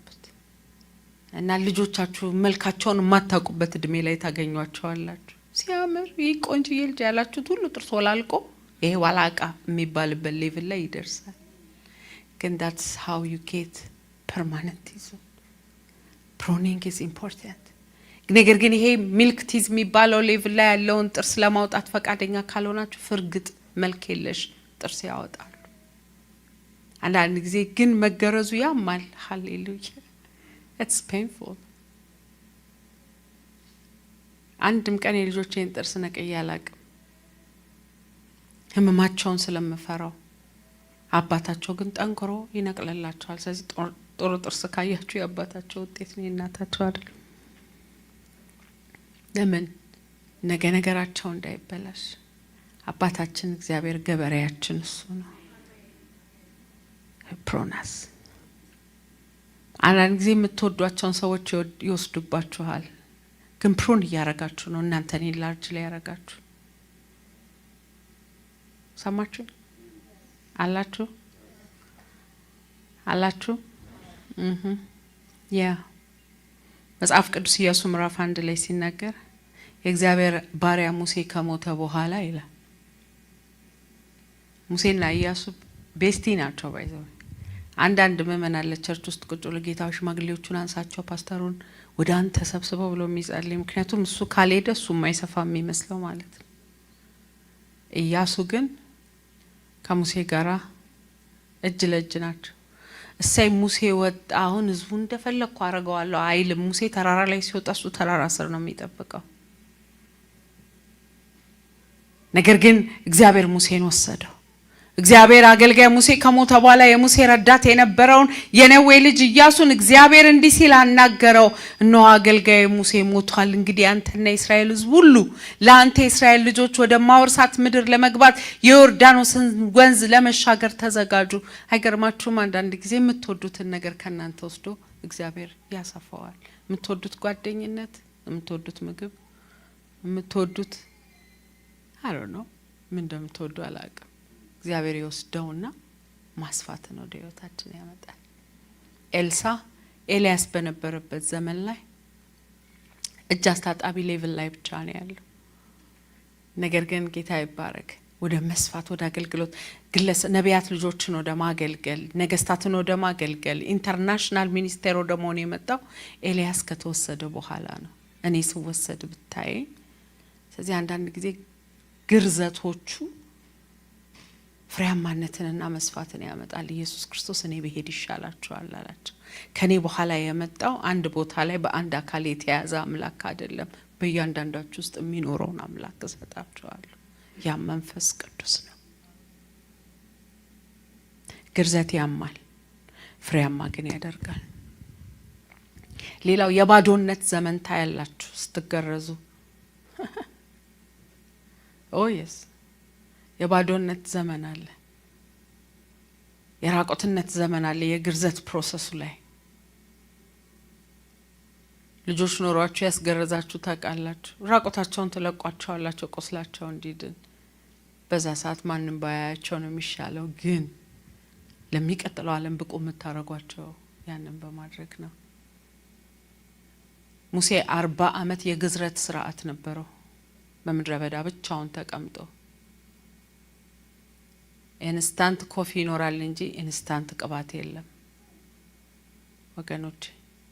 እና ልጆቻችሁ መልካቸውን የማታውቁበት እድሜ ላይ ታገኟቸዋላችሁ። ሲያምር ይቆንጅዬ ልጅ ያላችሁት ሁሉ ጥርስ ወላልቆ ይሄ ዋላቃ የሚባልበት ሌቭል ላይ ይደርሳል። ግን that's how you get permanentism. Pruning is important. ነገር ግን ይሄ ሚልክ ቲዝ የሚባለው ሌቭል ላይ ያለውን ጥርስ ለማውጣት ፈቃደኛ ካልሆናችሁ ፍርግጥ መልክ የለሽ ጥርስ ያወጣሉ። አንዳንድ ጊዜ ግን መገረዙ ያማል። ሃሌሉያ it's painful. አንድም ቀን የልጆቼን ጥርስ ነቅዬ አላቅም፣ ህመማቸውን ስለምፈራው። አባታቸው ግን ጠንክሮ ይነቅልላቸዋል። ስለዚህ ጥሩ ጥርስ ካያችሁ የአባታቸው ውጤት ነው፣ የእናታቸው አይደለም። ለምን ነገ ነገራቸው እንዳይበላሽ። አባታችን እግዚአብሔር ገበሬያችን እሱ ነው። ፕሮናስ አንዳንድ ጊዜ የምትወዷቸውን ሰዎች ይወስዱባችኋል፣ ግን ፕሩን እያረጋችሁ ነው እናንተን ላርጅ ላይ ያረጋችሁ። ሰማችሁ አላችሁ ያ መጽሐፍ ቅዱስ ኢያሱ ምዕራፍ 1 ላይ ሲናገር የእግዚአብሔር ባሪያ ሙሴ ከሞተ በኋላ ይላል። ሙሴና ኢያሱ ቤስቲ ናቸው ባይዘው። አንዳንድ ምእመን አለ ቸርች ውስጥ ቁጭ ብሎ ጌታው ሽማግሌዎቹን አንሳቸው ፓስተሩን ወደ አንተ ሰብስበው ብሎ የሚጸልይ፣ ምክንያቱም እሱ ካልሄደ እሱ የማይሰፋ የሚመስለው ማለት ነው። ኢያሱ ግን ከሙሴ ጋራ እጅ ለእጅ ናቸው። እሳይ ሙሴ ወጣ፣ አሁን ህዝቡ እንደፈለኩ አረጋዋለሁ አይልም። ሙሴ ተራራ ላይ ሲወጣ እሱ ተራራ ስር ነው የሚጠብቀው። ነገር ግን እግዚአብሔር ሙሴን ወሰደው። እግዚአብሔር አገልጋይ ሙሴ ከሞተ በኋላ የሙሴ ረዳት የነበረውን የነዌ ልጅ ኢያሱን እግዚአብሔር እንዲህ ሲል አናገረው፣ እነሆ አገልጋይ ሙሴ ሞቷል። እንግዲህ አንተና የእስራኤል ህዝብ ሁሉ ለአንተ የእስራኤል ልጆች ወደ ማወርሳት ምድር ለመግባት የዮርዳኖስን ወንዝ ለመሻገር ተዘጋጁ። አይገርማችሁም? አንዳንድ ጊዜ የምትወዱትን ነገር ከናንተ ወስዶ እግዚአብሔር ያሰፋዋል። የምትወዱት ጓደኝነት፣ የምትወዱት ምግብ፣ የምትወዱት ምን እንደምትወዱ አላውቅም። እግዚአብሔር ይወስደውና ማስፋትን ወደ ህይወታችን ያመጣል። ኤልያስ በነበረበት ዘመን ላይ እጅ አስታጣቢ ሌቭል ላይ ብቻ ነው ያለው። ነገር ግን ጌታ ይባረክ ወደ መስፋት፣ ወደ አገልግሎት፣ ነቢያት ልጆችን ወደ ማገልገል፣ ነገስታትን ወደ ማገልገል፣ ኢንተርናሽናል ሚኒስቴር ወደ መሆን የመጣው ኤልያስ ከተወሰደ በኋላ ነው። እኔ ስወሰድ ብታይ። ስለዚህ አንዳንድ ጊዜ ግርዘቶቹ ፍሬያማነትንና መስፋትን ያመጣል። ኢየሱስ ክርስቶስ እኔ በሄድ ይሻላችኋል አላቸው። ከኔ በኋላ የመጣው አንድ ቦታ ላይ በአንድ አካል የተያዘ አምላክ አይደለም፣ በእያንዳንዳችሁ ውስጥ የሚኖረውን አምላክ እሰጣችኋለሁ። ያ መንፈስ ቅዱስ ነው። ግርዘት ያማል፣ ፍሬያማ ግን ያደርጋል። ሌላው የባዶነት ዘመን ታያላችሁ ስትገረዙ። ኦየስ የባዶነት ዘመን አለ፣ የራቆትነት ዘመን አለ። የግርዘት ፕሮሰሱ ላይ ልጆች ኖሯችሁ ያስገረዛችሁ ታውቃላችሁ። ራቆታቸውን ትለቋቸዋላችሁ ቆስላቸው እንዲድን። በዛ ሰዓት ማንም ባያያቸው ነው የሚሻለው፣ ግን ለሚቀጥለው ዓለም ብቁ የምታረጓቸው ያንን በማድረግ ነው። ሙሴ 40 ዓመት የግዝረት ስርዓት ነበረው በምድረ በዳ ብቻውን ተቀምጦ። ኢንስታንት ኮፊ ይኖራል እንጂ ኢንስታንት ቅባት የለም ወገኖች።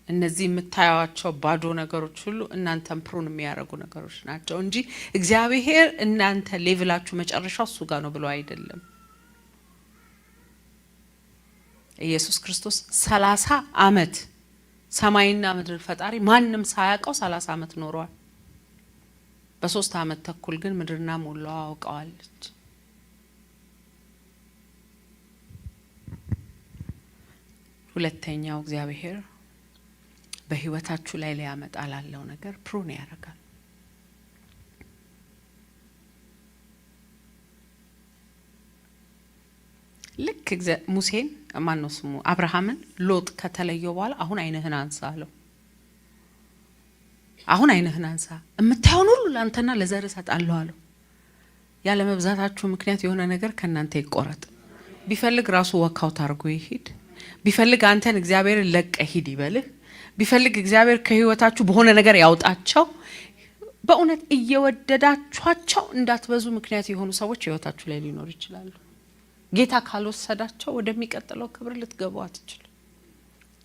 እነዚህ የምታዩዋቸው ባዶ ነገሮች ሁሉ እናንተን ፕሩን የሚያደርጉ ነገሮች ናቸው እንጂ እግዚአብሔር እናንተ ሌቭላችሁ መጨረሻው እሱ ጋር ነው ብሎ አይደለም። ኢየሱስ ክርስቶስ 30 ዓመት ሰማይና ምድር ፈጣሪ ማንም ሳያውቀው 30 ዓመት ኖሯል። በ3 ዓመት ተኩል ግን ምድርና ሙላዋ አውቀዋለች። ሁለተኛው እግዚአብሔር በህይወታችሁ ላይ ሊያመጣ ላለው ነገር ፕሩን ያደርጋል። ልክ ሙሴን ማነው ስሙ አብርሃምን ሎጥ ከተለየው በኋላ አሁን አይንህን አንሳ አለው። አሁን አይንህን አንሳ እምታዩን ሁሉ ላንተና ለዘር እሰጣለሁ አለው። ያለ መብዛታችሁ ምክንያት የሆነ ነገር ከናንተ ይቆረጥ። ቢፈልግ ራሱ ወካውት አድርጎ ይሄድ። ቢፈልግ አንተን እግዚአብሔር ለቀ ሂድ ይበልህ። ቢፈልግ እግዚአብሔር ከህይወታችሁ በሆነ ነገር ያውጣቸው። በእውነት እየወደዳችኋቸው እንዳትበዙ ምክንያት የሆኑ ሰዎች ህይወታችሁ ላይ ሊኖር ይችላል። ጌታ ካልወሰዳቸው ወደሚቀጥለው ክብር ልትገቡ አትችሉ።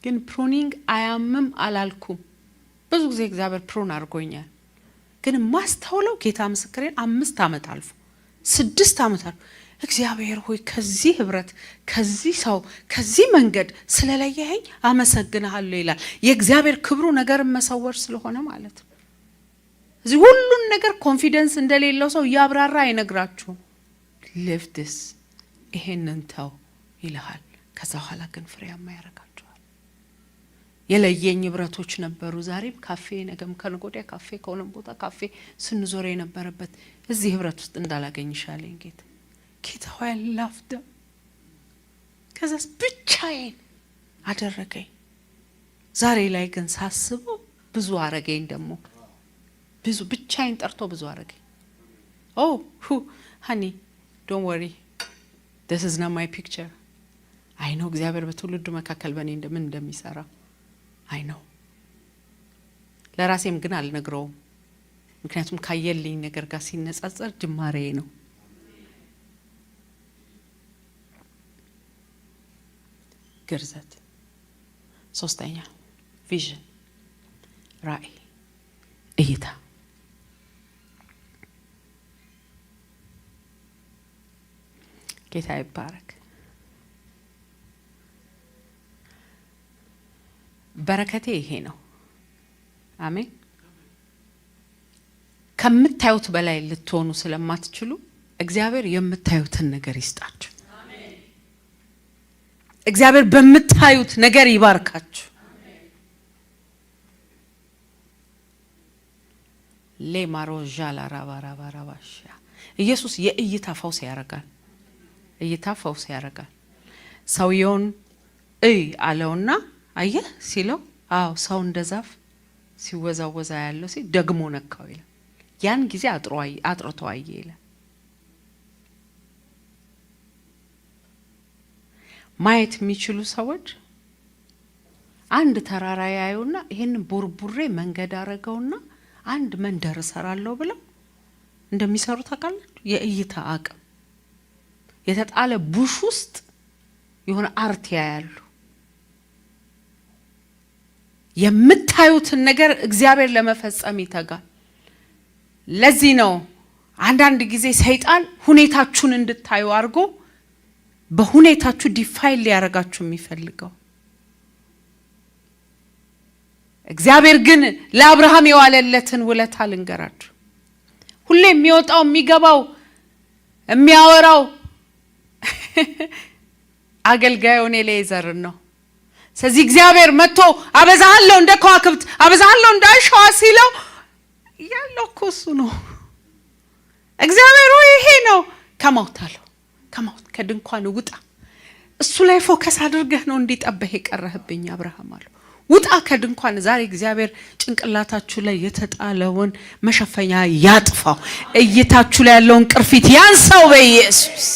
ግን ፕሩኒንግ አያምም አላልኩም። ብዙ ጊዜ እግዚአብሔር ፕሩን አድርጎኛል። ግን ማስተውለው ጌታ ምስክሬን 5 ዓመት አልፎ 6 ዓመት አልፎ እግዚአብሔር ሆይ ከዚህ ህብረት ከዚህ ሰው ከዚህ መንገድ ስለለየኸኝ አመሰግናለሁ ይላል። የእግዚአብሔር ክብሩ ነገር መሰወር ስለሆነ ማለት ነው። እዚህ ሁሉን ነገር ኮንፊደንስ እንደሌለው ሰው ያብራራ አይነግራችሁም። live this ይሄንን ተው ይልሃል። ከዛ በኋላ ግን ፍሬያማ ያረጋችኋል። የለየኝ ህብረቶች ነበሩ። ዛሬም ካፌ ነገም ከነጎዲያ ካፌ ከሆነም ቦታ ካፌ ስንዞር የነበረበት እዚህ ህብረት ውስጥ እንዳላገኝሻለኝ ጌታ ሆይ ላፍደ ከዛስ ብቻዬን አደረገኝ። ዛሬ ላይ ግን ሳስበው ብዙ አረገኝ። ደግሞ ብዙ ብቻዬን ጠርቶ ብዙ አረገኝ። honey don't worry this is not my picture. I know እግዚአብሔር በትውልዱ መካከል በእኔ እንደሚሰራ I know። ለራሴም ግን አልነግረውም። ምክንያቱም ካየልኝ ነገር ጋር ሲነጻጸር ጅማሬ ነው። ግርዘት። ሶስተኛ ቪዥን ራእይ እይታ። ጌታ ይባረክ። በረከቴ ይሄ ነው። አሜን። ከምታዩት በላይ ልትሆኑ ስለማትችሉ እግዚአብሔር የምታዩትን ነገር ይስጣችሁ። አሜን። እግዚአብሔር በምታዩት ነገር ይባርካችሁ። አሜን። ለማሮጃላ ራባራባራባሻ ኢየሱስ የእይታ ፈውስ ያረጋል። እይታ ፈውስ ያረጋል። ሰውየውን አለውና አየ ሲለው ሰው እንደዛፍ ሲወዛወዛ ያለው ደግሞ ነካው ይላል። ያን ጊዜ አጥርቶ አየ ይላል። ማየት የሚችሉ ሰዎች አንድ ተራራ ያዩና ይሄንን ቡርቡሬ መንገድ አረገውና አንድ መንደር ሰራለው ብለው እንደሚሰሩ ታውቃላችሁ። የእይታ አቅም የተጣለ ቡሽ ውስጥ የሆነ አርት ያያሉ። የምታዩትን ነገር እግዚአብሔር ለመፈጸም ይተጋል። ለዚህ ነው አንዳንድ ጊዜ ሰይጣን ሁኔታችሁን እንድታዩ አድርጎ በሁኔታችሁ ዲፋይል ሊያረጋችሁ የሚፈልገው። እግዚአብሔር ግን ለአብርሃም የዋለለትን ውለታ ልንገራችሁ። ሁሌ የሚወጣው የሚገባው የሚያወራው አገልጋዩ ኤሌዘር ነው። ስለዚህ እግዚአብሔር መጥቶ አበዛሃለሁ እንደ ከዋክብት አበዛሃለሁ እንደ አሸዋ ሲለው ያለው እኮ እሱ ነው። እግዚአብሔር ይሄ ነው። ከማውታለሁ ከማውት ከድንኳን ውጣ። እሱ ላይ ፎከስ አድርገህ ነው እንዲጠበህ የቀረህብኝ አብርሃም አለው። ውጣ ከድንኳን። ዛሬ እግዚአብሔር ጭንቅላታችሁ ላይ የተጣለውን መሸፈኛ ያጥፋው። እይታችሁ ላይ ያለውን ቅርፊት ያንሳው በኢየሱስ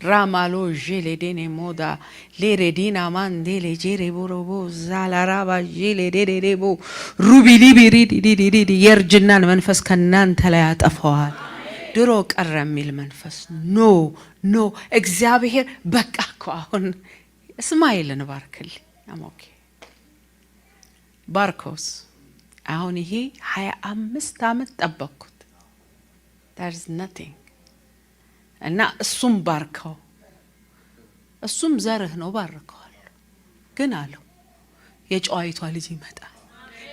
ራማሎ ጄሌዴኔ ሞዳ ሌሬዲና ማንዴሌ ጄሬቦሮቦ ዛላራባ ጄሌዴዴቦ ሩቢሊቢሪዲዲዲ የርጅናን መንፈስ ከናንተ ላይ ያጠፋዋል። ድሮ ቀረ የሚል መንፈስ ኖ እግዚአብሔር በቃ እኮ አሁን እስማኤልን ባርክልኝ። አሞኬ ባርኮስ አሁን ይሄ 25 ዓመት ጠበቅኩት። there's nothing እና እሱም ባርከው እሱም ዘርህ ነው ባርከዋል። ግን አለው የጨዋይቷ ልጅ ይመጣል፣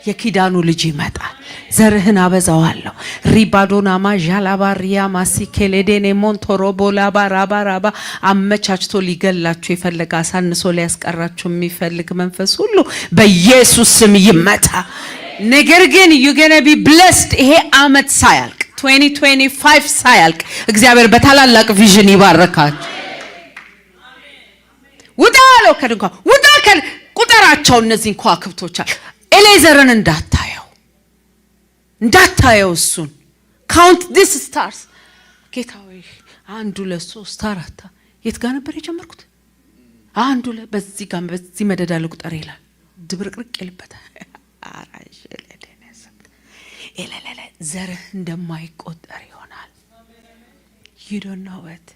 የኪዳኑ ልጅ ይመጣል፣ ዘርህን አበዛዋለሁ። ሪባዶና ማጃላባሪያ ማሲኬሌዴኔ ሞንቶሮቦላ ባራባራባ አመቻችቶ ሊገላችሁ የፈለገ አሳንሶ ሊያስቀራችሁ የሚፈልግ መንፈስ ሁሉ በኢየሱስ ስም ይመታ። ነገር ግን you gonna be blessed። ይሄ አመት ሳያልቅ 2025 ሳያልቅ እግዚአብሔር በታላላቅ ቪዥን ይባርካችሁ። ውጣ አለው ከድንኳን ውጣ። ቁጥራቸው እነዚህን ከዋክብቶች ኤሌዘርን እንዳታየው እሱን ካውንት ዲስ ስታርስ። ጌታ ሆይ 1 2 3 4 የት ጋር ነበር የጀመርኩት? 1 2 በዚህ ጋር በዚህ መደዳ ለቁጥር ይላል። ድብርቅርቅ ይልበታል። አራሽ ኤለለለ ዘርህ እንደማይቆጠር ይሆናል። you don't know it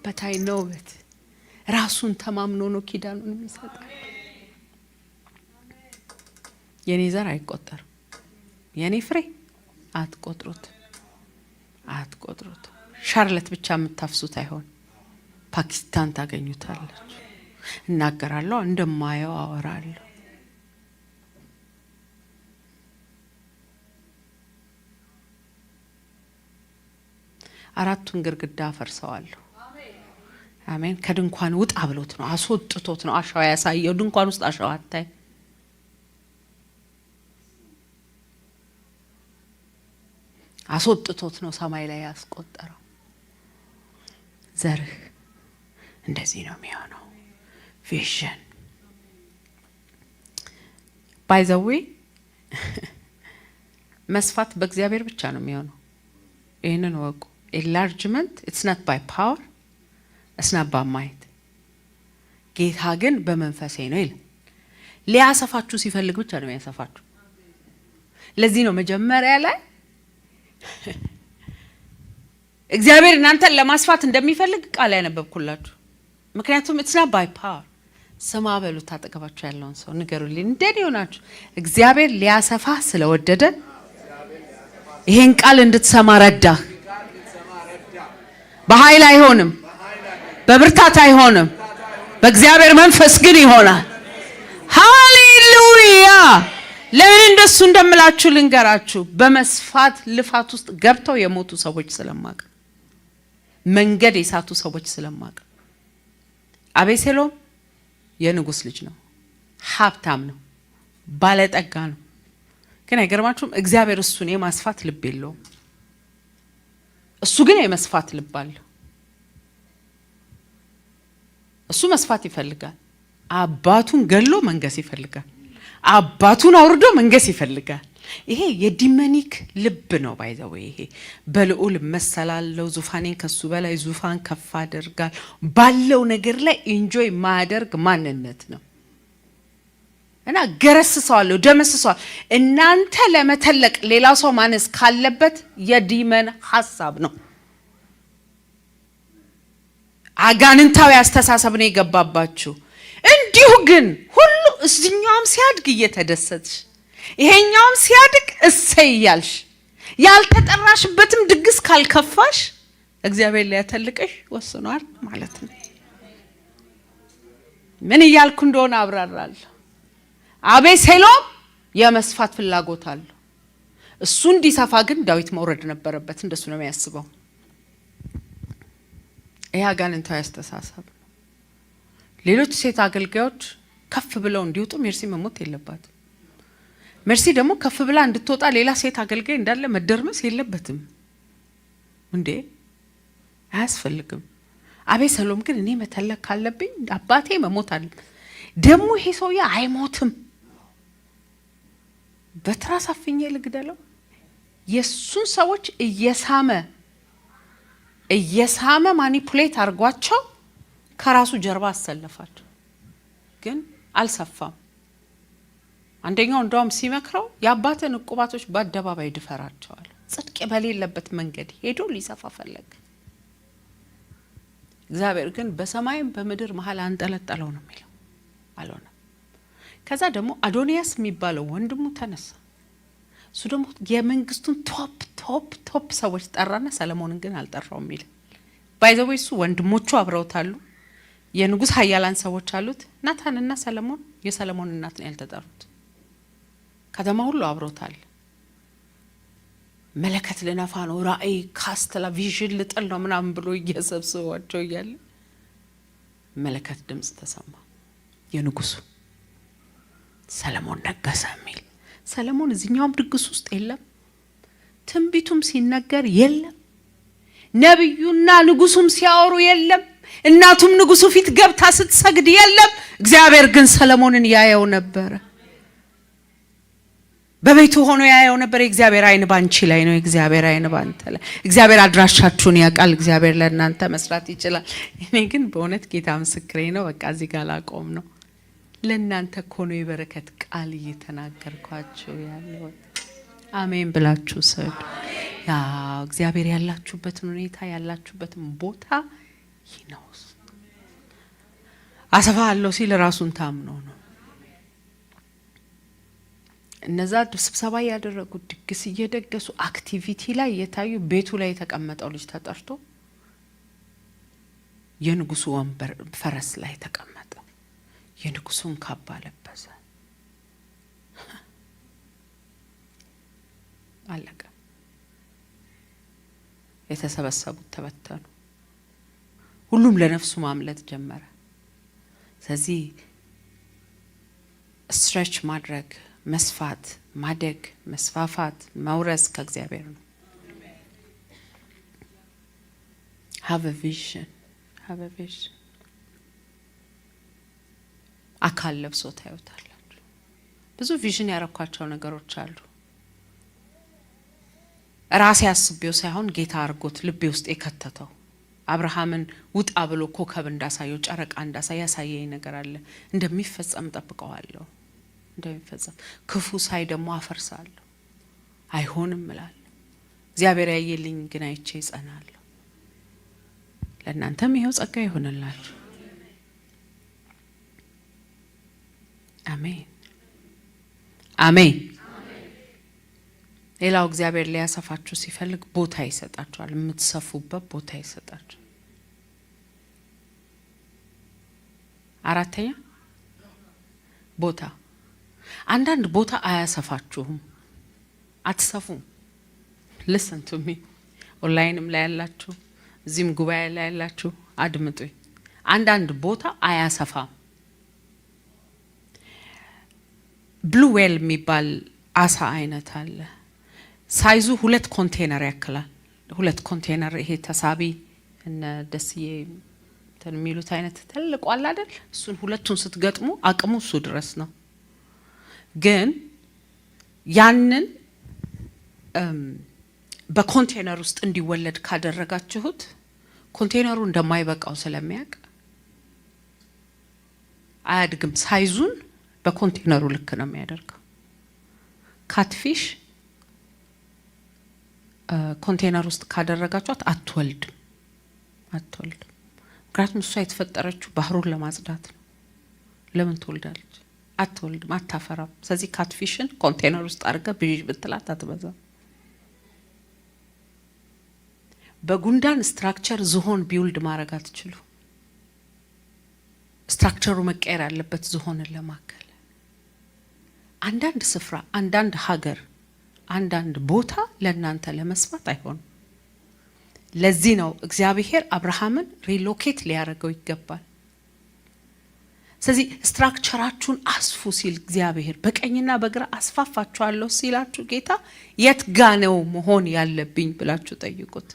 but I know it። ራሱን ተማምኖ ነው ኪዳኑን የሚሰጠው። የኔ ዘር አይቆጠርም፣ የኔ ፍሬ አትቆጥሩት። ሻርለት ብቻ የምታፍሱት አይሆን፣ ፓኪስታን ታገኙታላችሁ። እናገራለሁ፣ እንደማየው አወራለሁ። አራቱን ግርግዳ ፈርሰዋለሁ። አሜን። ከድንኳን ውጣ ብሎት ነው፣ አስወጥቶት ነው። አሻዋ ያሳየው ድንኳን ውስጥ አሻዋ አታይ። አስወጥቶት ነው ሰማይ ላይ ያስቆጠረው። ዘርህ እንደዚህ ነው የሚሆነው። ቪዥን ባይ ዘ ዌይ መስፋት በእግዚአብሔር ብቻ ነው የሚሆነው። ይሄንን ወቁ። enlargement it's not by power, it's not by might። ጌታ ግን በመንፈሴ ነው ይላል። ሊያሰፋችሁ ሲፈልግ ብቻ ነው የሚያሰፋችሁ። ለዚህ ነው መጀመሪያ ላይ እግዚአብሔር እናንተን ለማስፋት እንደሚፈልግ ቃል ያነበብኩላችሁ። ምክንያቱም it's not by power። ስማ በሉት አጠገባችሁ ያለውን ሰው ንገሩልኝ፣ እንደኔ ሆናችሁ እግዚአብሔር ሊያሰፋ ስለወደደ ይሄን ቃል እንድትሰማ ረዳህ። በኃይል አይሆንም፣ በብርታት አይሆንም፣ በእግዚአብሔር መንፈስ ግን ይሆናል። ሃሌሉያ። ለምን እንደሱ እንደምላችሁ ልንገራችሁ። በመስፋት ልፋት ውስጥ ገብተው የሞቱ ሰዎች ስለማቀ፣ መንገድ የሳቱ ሰዎች ስለማቀ። አቤሴሎም የንጉስ ልጅ ነው፣ ሀብታም ነው፣ ባለጠጋ ነው። ግን አይገርማችሁም? እግዚአብሔር እሱን የማስፋት ልብ የለውም። እሱ ግን የመስፋት ልብ አለው። እሱ መስፋት ይፈልጋል። አባቱን ገሎ መንገስ ይፈልጋል። አባቱን አውርዶ መንገስ ይፈልጋል። ይሄ የዲመኒክ ልብ ነው። ባይዘው ይሄ በልዑል መሰላለው፣ ዙፋኔን ከሱ በላይ ዙፋን ከፍ አደርጋል ባለው ነገር ላይ ኢንጆይ ማያደርግ ማንነት ነው። እና ገረስሰዋለሁ፣ ደመስሰዋለሁ። እናንተ ለመተለቅ ሌላ ሰው ማነስ ካለበት የዲመን ሐሳብ ነው። አጋንንታዊ አስተሳሰብ ነው የገባባችሁ። እንዲሁ ግን ሁሉ እዚህኛውም ሲያድግ እየተደሰትሽ ይሄኛውም ሲያድግ እሰይ ያልሽ ያልተጠራሽበትም ድግስ ካልከፋሽ እግዚአብሔር ሊያተልቅሽ ወስኗል ማለት ነው። ምን እያልኩ እንደሆነ አብራራለሁ። አቤሴሎም የመስፋት ፍላጎት አለው። እሱ እንዲሰፋ ግን ዳዊት መውረድ ነበረበት። እንደሱ ነው የሚያስበው። ይሄ አጋንንታዊ አስተሳሰብ ነው። ሌሎች ሴት አገልጋዮች ከፍ ብለው እንዲወጡ ሜርሲ መሞት የለባትም። ሜርሲ ደግሞ ከፍ ብላ እንድትወጣ ሌላ ሴት አገልጋይ እንዳለ መደርመስ የለበትም እንዴ፣ አያስፈልግም። አቤሴሎም ግን እኔ መተለክ ካለብኝ አባቴ መሞት አለ። ደግሞ ይሄ ሰውዬ አይሞትም፣ በትራስ አፍኜ ልግደለው። የሱን ሰዎች እየሳመ ማኒፑሌት አርጓቸው ከራሱ ጀርባ አሰለፋቸው። ግን አልሰፋም። አንደኛው እንደውም ሲመክረው የአባትን ዕቁባቶች በአደባባይ ድፈራቸዋል። ጽድቅ በሌለበት መንገድ ሄዶ ሊሰፋ ፈለገ። እግዚአብሔር ግን በሰማይም በምድር መሃል አንጠለጠለው ነው የሚለው። አልሆነም። ከዛ ደግሞ አዶንያስ የሚባለው ወንድሙ ተነሳ። እሱ ደግሞ የመንግስቱን ቶፕ ሰዎች ጠራና ሰለሞንን ግን አልጠራውም ይላል። ባይዘው እሱ ወንድሞቹ አብረውታሉ። የንጉስ ኃያላን ሰዎች አሉት። ናታንና ሰለሞን የሰለሞን እናት ነው ያልተጠሩት። ከተማ ሁሉ አብረውታል። መለከት ለነፋ ነው፣ ራእይ ካስተላ ቪዥን ልጥል ነው ምናምን ብሎ እየሰብሰባቸው እያለ መለከት ድምጽ ተሰማ። የንጉሱ ሰለሞን ነገሰ የሚል። ሰለሞን እዚህኛውም ድግስ ውስጥ የለም፣ ትንቢቱም ሲነገር የለም፣ ነብዩና ንጉሱም ሲያወሩ የለም፣ እናቱም ንጉሱ ፊት ገብታ ስትሰግድ የለም። እግዚአብሔር ግን ሰለሞንን ያየው ነበር። በቤቱ ሆኖ ያየው ነበር። የእግዚአብሔር አይን ባንቺ ላይ ነው፣ የእግዚአብሔር አይን ባንተ ላይ። እግዚአብሔር አድራሻችሁን ያውቃል። እግዚአብሔር ለእናንተ መስራት ይችላል። እኔ ግን በእውነት ጌታ ምስክሬ ነው። በቃ እዚህ ጋር ላቆም ነው። ለእናንተ እኮ ነው የበረከት ቃል እየተናገርኳችሁ ያለው። አሜን ብላችሁ ሰዱ። ያ እግዚአብሔር ያላችሁበትን ሁኔታ ያላችሁበትን ቦታ ይነውስ አሰፋለሁ ሲል ራሱን ታምኖ ነው። እነዛ ስብሰባ ያደረጉት ድግስ እየደገሱ አክቲቪቲ ላይ የታዩ ቤቱ ላይ የተቀመጠው ልጅ ተጠርቶ የንጉሱ ወንበር ፈረስ ላይ ተቀመጠ። የንጉሱን ካባ ለበሰ። አለቀ። የተሰበሰቡት ተበተኑ። ሁሉም ለነፍሱ ማምለጥ ጀመረ። ስለዚህ ስትሬች ማድረግ፣ መስፋት፣ ማደግ፣ መስፋፋት፣ መውረስ ከእግዚአብሔር ነው። have a vision አካል ለብሶ ታዩታላችሁ። ብዙ ቪዥን ያረኳቸው ነገሮች አሉ። ራሴ አስቤው ሳይሆን ጌታ አርጎት ልቤ ውስጥ የከተተው። አብርሃምን ውጣ ብሎ ኮከብ እንዳሳየው ጨረቃ ያሳየኝ ነገር አለ። እንደሚፈጸም ጠብቀዋለሁ። እንደሚፈጸም ክፉ ሳይ ደግሞ አፈርሳለሁ። አይሆንም እላለሁ። እግዚአብሔር ያየልኝ ግን አይቼ እጸናለሁ። ለእናንተም ይሄው ጸጋ ይሆንላችሁ። አሜን አሜን። ሌላው እግዚአብሔር ሊያሰፋችሁ ሲፈልግ ቦታ ይሰጣችኋል። የምትሰፉበት ቦታ ይሰጣችኋል። አራተኛ ቦታ። አንዳንድ ቦታ አያሰፋችሁም፣ አትሰፉም። listen to me ኦንላይንም ላይ ያላችሁ እዚህም ጉባኤ ላይ ያላችሁ አድምጡኝ። አንዳንድ ቦታ አያሰፋም። ብሉ ዌል የሚባል አሳ አይነት አለ። ሳይዙ 2 ኮንቴነር ያክላል። 2 ኮንቴነር ይሄ ተሳቢ እነ ደስዬ የሚሉት አይነት ትልቅ አለ አይደል? እሱን ሁለቱን ስትገጥሙ አቅሙ እሱ ድረስ ነው። ግን ያንን በኮንቴነር ውስጥ እንዲወለድ ካደረጋችሁት ኮንቴነሩ እንደማይበቃው ስለሚያውቅ አያድግም። ሳይዙን በኮንቴነሩ ልክ ነው የሚያደርገው። ካትፊሽ ኮንቴነር ውስጥ ካደረጋችኋት አትወልድም። ምክንያቱም እሷ የተፈጠረችው ባህሩን ለማጽዳት ነው። ለምን ትወልዳለች? አትወልድም፣ አታፈራም። ስለዚህ ካትፊሽን ኮንቴነር ውስጥ አድርገ ብዥ ብትላት አትበዛም። በጉንዳን ስትራክቸር ዝሆን ቢውልድ ማድረግ አትችሉ። ስትራክቸሩ መቀየር ያለበት ዝሆንን ለማከል። አንዳንድ ስፍራ፣ አንዳንድ ሀገር፣ አንዳንድ ቦታ ለእናንተ ለመስማት አይሆንም። ለዚህ ነው እግዚአብሔር አብርሃምን ሪሎኬት ሊያደርገው ይገባል። ስለዚህ ስትራክቸራችሁን አስፉ ሲል እግዚአብሔር በቀኝና በግራ አስፋፋችኋለሁ ሲላችሁ ጌታ የት ጋ ነው መሆን ያለብኝ ብላችሁ ጠይቁት።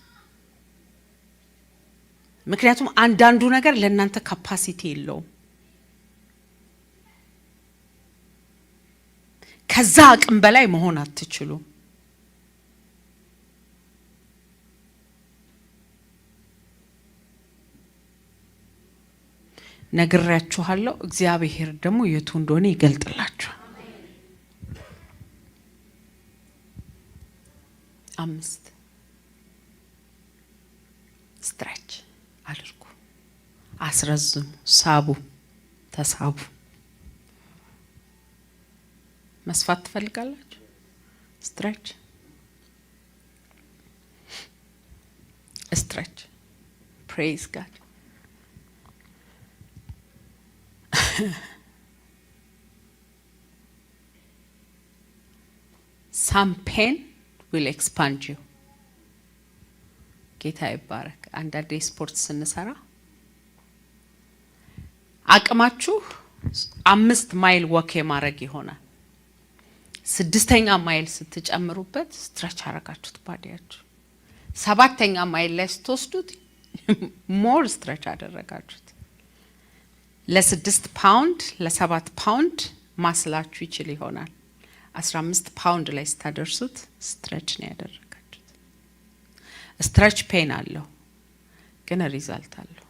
ምክንያቱም አንዳንዱ ነገር ለእናንተ ካፓሲቲ የለውም። ከዛ አቅም በላይ መሆን አትችሉም። ነግራችኋለሁ። እግዚአብሔር ደግሞ የቱ እንደሆነ ይገልጥላችኋል። 5 ስትሬች አድርጉ፣ አስረዝሙ፣ ሳቡ፣ ተሳቡ። መስፋት ትፈልጋላችሁ? ስትሬች ፕሬዝ ጋድ። some pain will expand you። ጌታ ይባረክ። አንዳንዴ ስፖርት ስንሰራ አቅማችሁ 5 ማይል ወክ የማድረግ ይሆናል። 6ኛ ማይል ስትጨምሩበት ስትሬች አረጋችሁት ባዲያችሁ። 7ኛ ማይል ላይ ስትወስዱት ሞር ስትሬች አደረጋችሁት። ለ6 ፓውንድ ለ7 ፓውንድ ማስላችሁ ይችል ይሆናል። 15 ፓውንድ ላይ ስታደርሱት ስትሬች ነው ያደረጋችሁት። ስትሬች ፔን አለው ግን ሪዛልት አለው።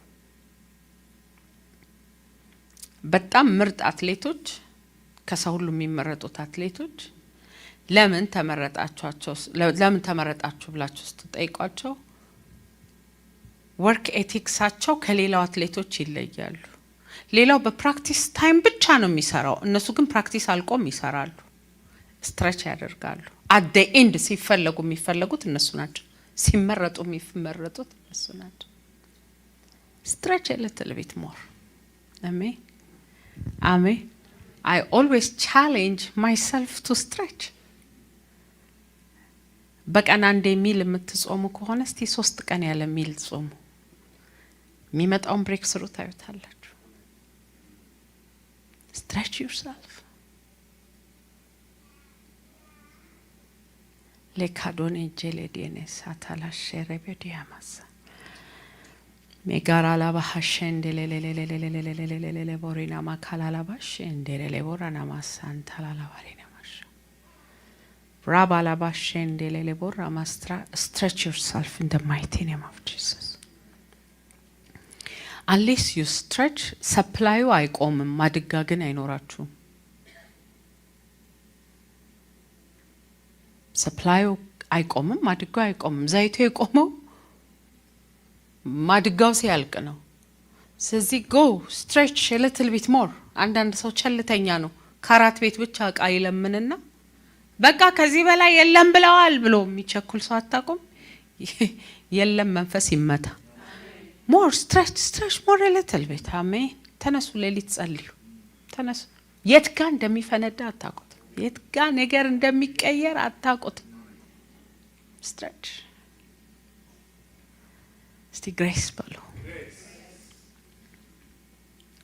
በጣም ምርጥ አትሌቶች፣ ከሰው ሁሉ የሚመረጡት አትሌቶች ለምን ተመረጣችሁ ብላችሁ ስትጠይቋቸው ወርክ ኤቲክሳቸው ከሌላው አትሌቶች ይለያሉ። ሌላው በፕራክቲስ ታይም ብቻ ነው የሚሰራው፣ እነሱ ግን ፕራክቲስ አልቆም ይሰራሉ፣ ስትሬች ያደርጋሉ። አት ዘ ኤንድ ሲፈለጉ የሚፈለጉት እነሱ ናቸው፣ ሲመረጡ የሚመረጡት እነሱ ናቸው። stretch a little bit more. Amen. Amen. I always challenge myself to stretch. በቀን አንዴ ሚል የምትጾሙ ከሆነ እስቲ 3 ቀን ያለ ሚል ጾሙ። የሚመጣውን ብሬክ ስሩ ታዩታላችሁ። stretch yourself. ለካዶኔ ጀሌዲኔስ አታላሸረበዲያማስ ሜጋራ ላባሐሸንደ ለለለለለለለለለለለ ቦሪና ማካላላ ባሸንደ ለለቦራና ማሳንታላላ ባሪና ማሽ ራባላ ባሸንደ ለለቦራ ማስትራ stretch yourself in the mighty name of Jesus. Unless you stretch, supply አይቆምም፣ ማድጋ ግን አይኖራችሁም። supply አይቆምም፣ ማድጋ አይቆምም። ዘይቱ የቆመው ማድጋው ሲያልቅ ነው። ስለዚህ go stretch a little bit more. አንዳንድ ሰው ቸልተኛ ነው። ካራት ቤት ብቻ ዕቃ ይለምንና በቃ ከዚህ በላይ የለም ብለዋል ብሎ የሚቸኩል ሰው አታቆም። የለም መንፈስ ይመታ። more stretch more a little bit. አሜን። ተነሱ፣ ሌሊት ጸልዩ። ተነሱ። የት ጋር እንደሚፈነዳ አታውቁት። የት ጋር ነገር እንደሚቀየር አታውቁት። stretch እስቲ ግሬስ በሉ።